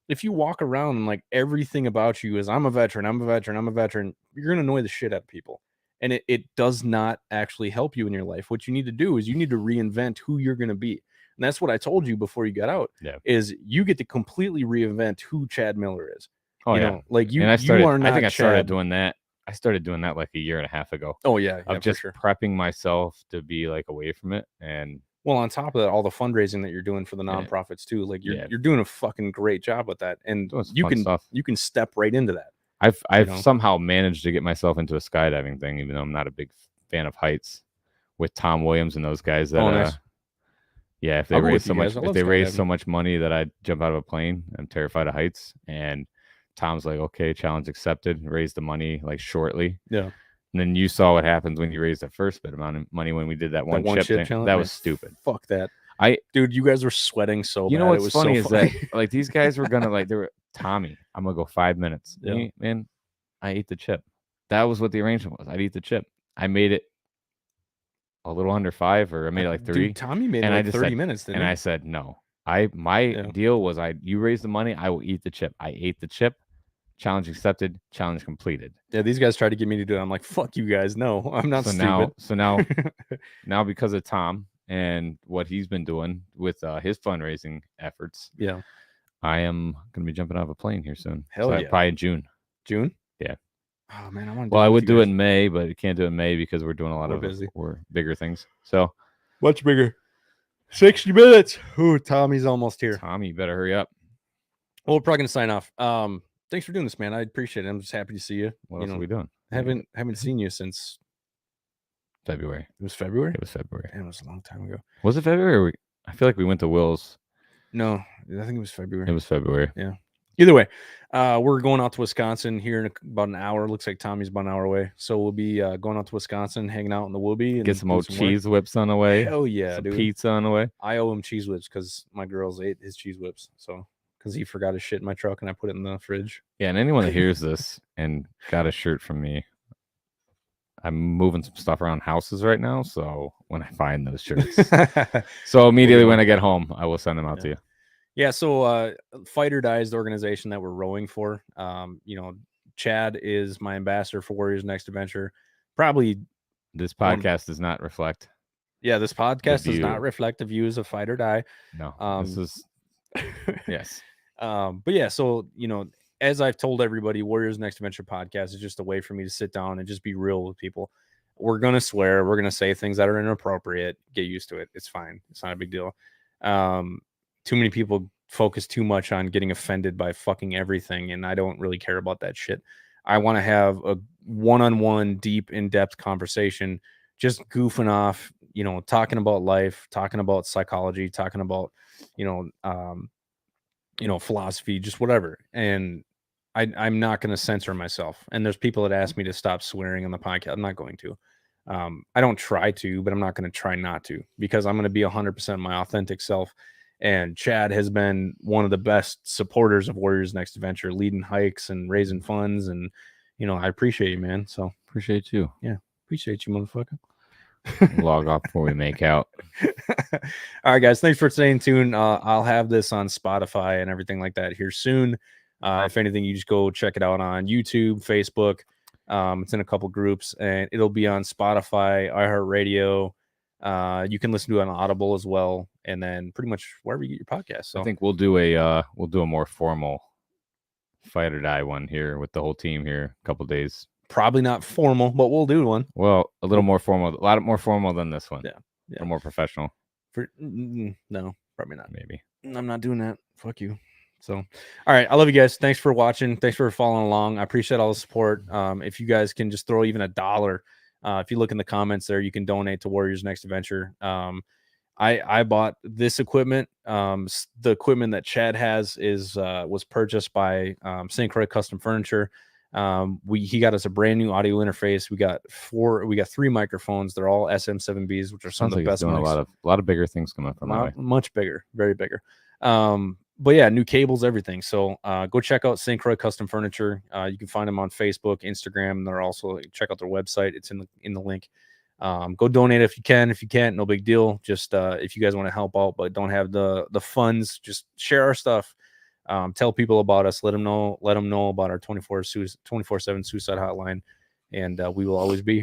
if you walk around and like everything about you is I'm a veteran, you're going to annoy the shit out of people. And it does not actually help you in your life. What you need to do is you need to reinvent who you're going to be. And that's what I told you before you got out. Yeah. Is you get to completely reinvent who Chad Miller is. Oh, you yeah. know, like you are not. I think I started doing that. I started doing that like a year and a half ago. Oh yeah. Of just prepping myself to be like away from it. And Well, on top of that, all the fundraising that you're doing for the Yeah. nonprofits too, like Yeah. you're doing a fucking great job with that, and Doing some you fun can stuff. you can step right into that. I've know? somehow managed to get myself into a skydiving thing, even though I'm not a big fan of heights. With Tom Williams and those guys that nice. yeah, if they I'll go raise with so you much guys. I if love they raise so skydiving. much money that I'd jump out of a plane, I'm terrified of heights. And Tom's like, okay, challenge accepted, raise the money like shortly. Yeah. And then you saw what happens when you raise the first bit amount of money when we did that one chip thing. challenge. That Man, was stupid. Fuck that. I Dude, you guys were sweating so You bad. know what's it was funny so is funny. that like these guys were gonna like they were Tommy, I'm gonna go 5 minutes. Yeah. Man, I ate the chip. That was what the arrangement was. I'd eat the chip. I made it a little under 5, or I made it like 3. Dude, Tommy made and it I like just 30 said, minutes, didn't and he? I said no. My deal was you raise the money, I will eat the chip. I ate the chip. Challenge accepted. Challenge completed. Yeah, these guys tried to get me to do it. I'm like, fuck you guys. No, I'm not stupid. Now because of Tom and what he's been doing with his fundraising efforts, yeah, I am going to be jumping out of a plane here soon. Hell yeah. Probably in June. June? Yeah. Oh man, I want to. Well, I would do it in May, but I can't do it in May because we're doing a lot we're bigger things. So much bigger. 60 minutes. Ooh, Tommy's almost here. Tommy, you better hurry up. Well, we're probably gonna sign off. Thanks for doing this, man. I appreciate it. I'm just happy to see you. What else are we doing? Haven't seen you since February. It was February? It was February. Damn, it was a long time ago. Was it February? I feel like we went to Will's. No, I think it was February. It was February. Yeah. Either way, we're going out to Wisconsin here in about an hour. Looks like Tommy's about an hour away. So we'll be going out to Wisconsin, hanging out in the Woobie. And get some old cheese whips on the way. Hell yeah, some dude. Pizza on the way. I owe him cheese whips because my girls ate his cheese whips. So because he forgot his shit in my truck and I put it in the fridge. Yeah, and anyone that hears this and got a shirt from me, I'm moving some stuff around houses right now. So when I find those shirts, so immediately when I get home, I will send them out to you. Yeah. So Fight or Die is the organization that we're rowing for. Chad is my ambassador for Warriors Next Adventure. Probably this podcast does not reflect. Yeah, this podcast does not reflect the views of Fight or Die. No, this is yes. But yeah, so as I've told everybody, Warriors Next Adventure podcast is just a way for me to sit down and just be real with people. We're gonna swear, we're gonna say things that are inappropriate. Get used to it. It's fine. It's not a big deal. Too many people focus too much on getting offended by fucking everything, and I don't really care about that shit. I want to have a one-on-one, deep, in-depth conversation, just goofing off, talking about life, talking about psychology, talking about, philosophy, just whatever. And I'm not going to censor myself. And there's people that ask me to stop swearing on the podcast. I'm not going to. I don't try to, but I'm not going to try not to, because I'm going to be 100% my authentic self. And Chad has been one of the best supporters of Warriors Next Adventure, leading hikes and raising funds. And, I appreciate you, man. So appreciate you. Yeah. Appreciate you, motherfucker. Log off before we make out. All right, guys. Thanks for staying tuned. I'll have this on Spotify and everything like that here soon. If anything, you just go check it out on YouTube, Facebook. It's in a couple groups, and it'll be on Spotify, iHeartRadio. You can listen to it on Audible as well, and then pretty much wherever you get your podcast. So I think we'll do a more formal Fight or Die one here with the whole team here a couple days. Probably not formal, but we'll do one. Well, a little more formal, a lot more formal than this one. Yeah. Or more professional. No, probably not. Maybe. I'm not doing that. Fuck you. So, all right. I love you guys. Thanks for watching. Thanks for following along. I appreciate all the support. If you guys can just throw even $1, if you look in the comments there, you can donate to Warriors Next Adventure. I bought this equipment. The equipment that Chad has was purchased by St. Croix Custom Furniture. He got us a brand new audio interface. We got 3 microphones. They're all SM7Bs, which are some of the best. Doing a lot of bigger things coming from that way. Much bigger, very bigger. But yeah, new cables, everything. So go check out St. Croix Custom Furniture. You can find them on Facebook, Instagram. They're also, check out their website. It's in the link. Go donate if you can. If you can't, no big deal. Just if you guys want to help out but don't have the funds, just share our stuff. Tell people about us. Let them know about our 24/7 suicide hotline, and we will always be here.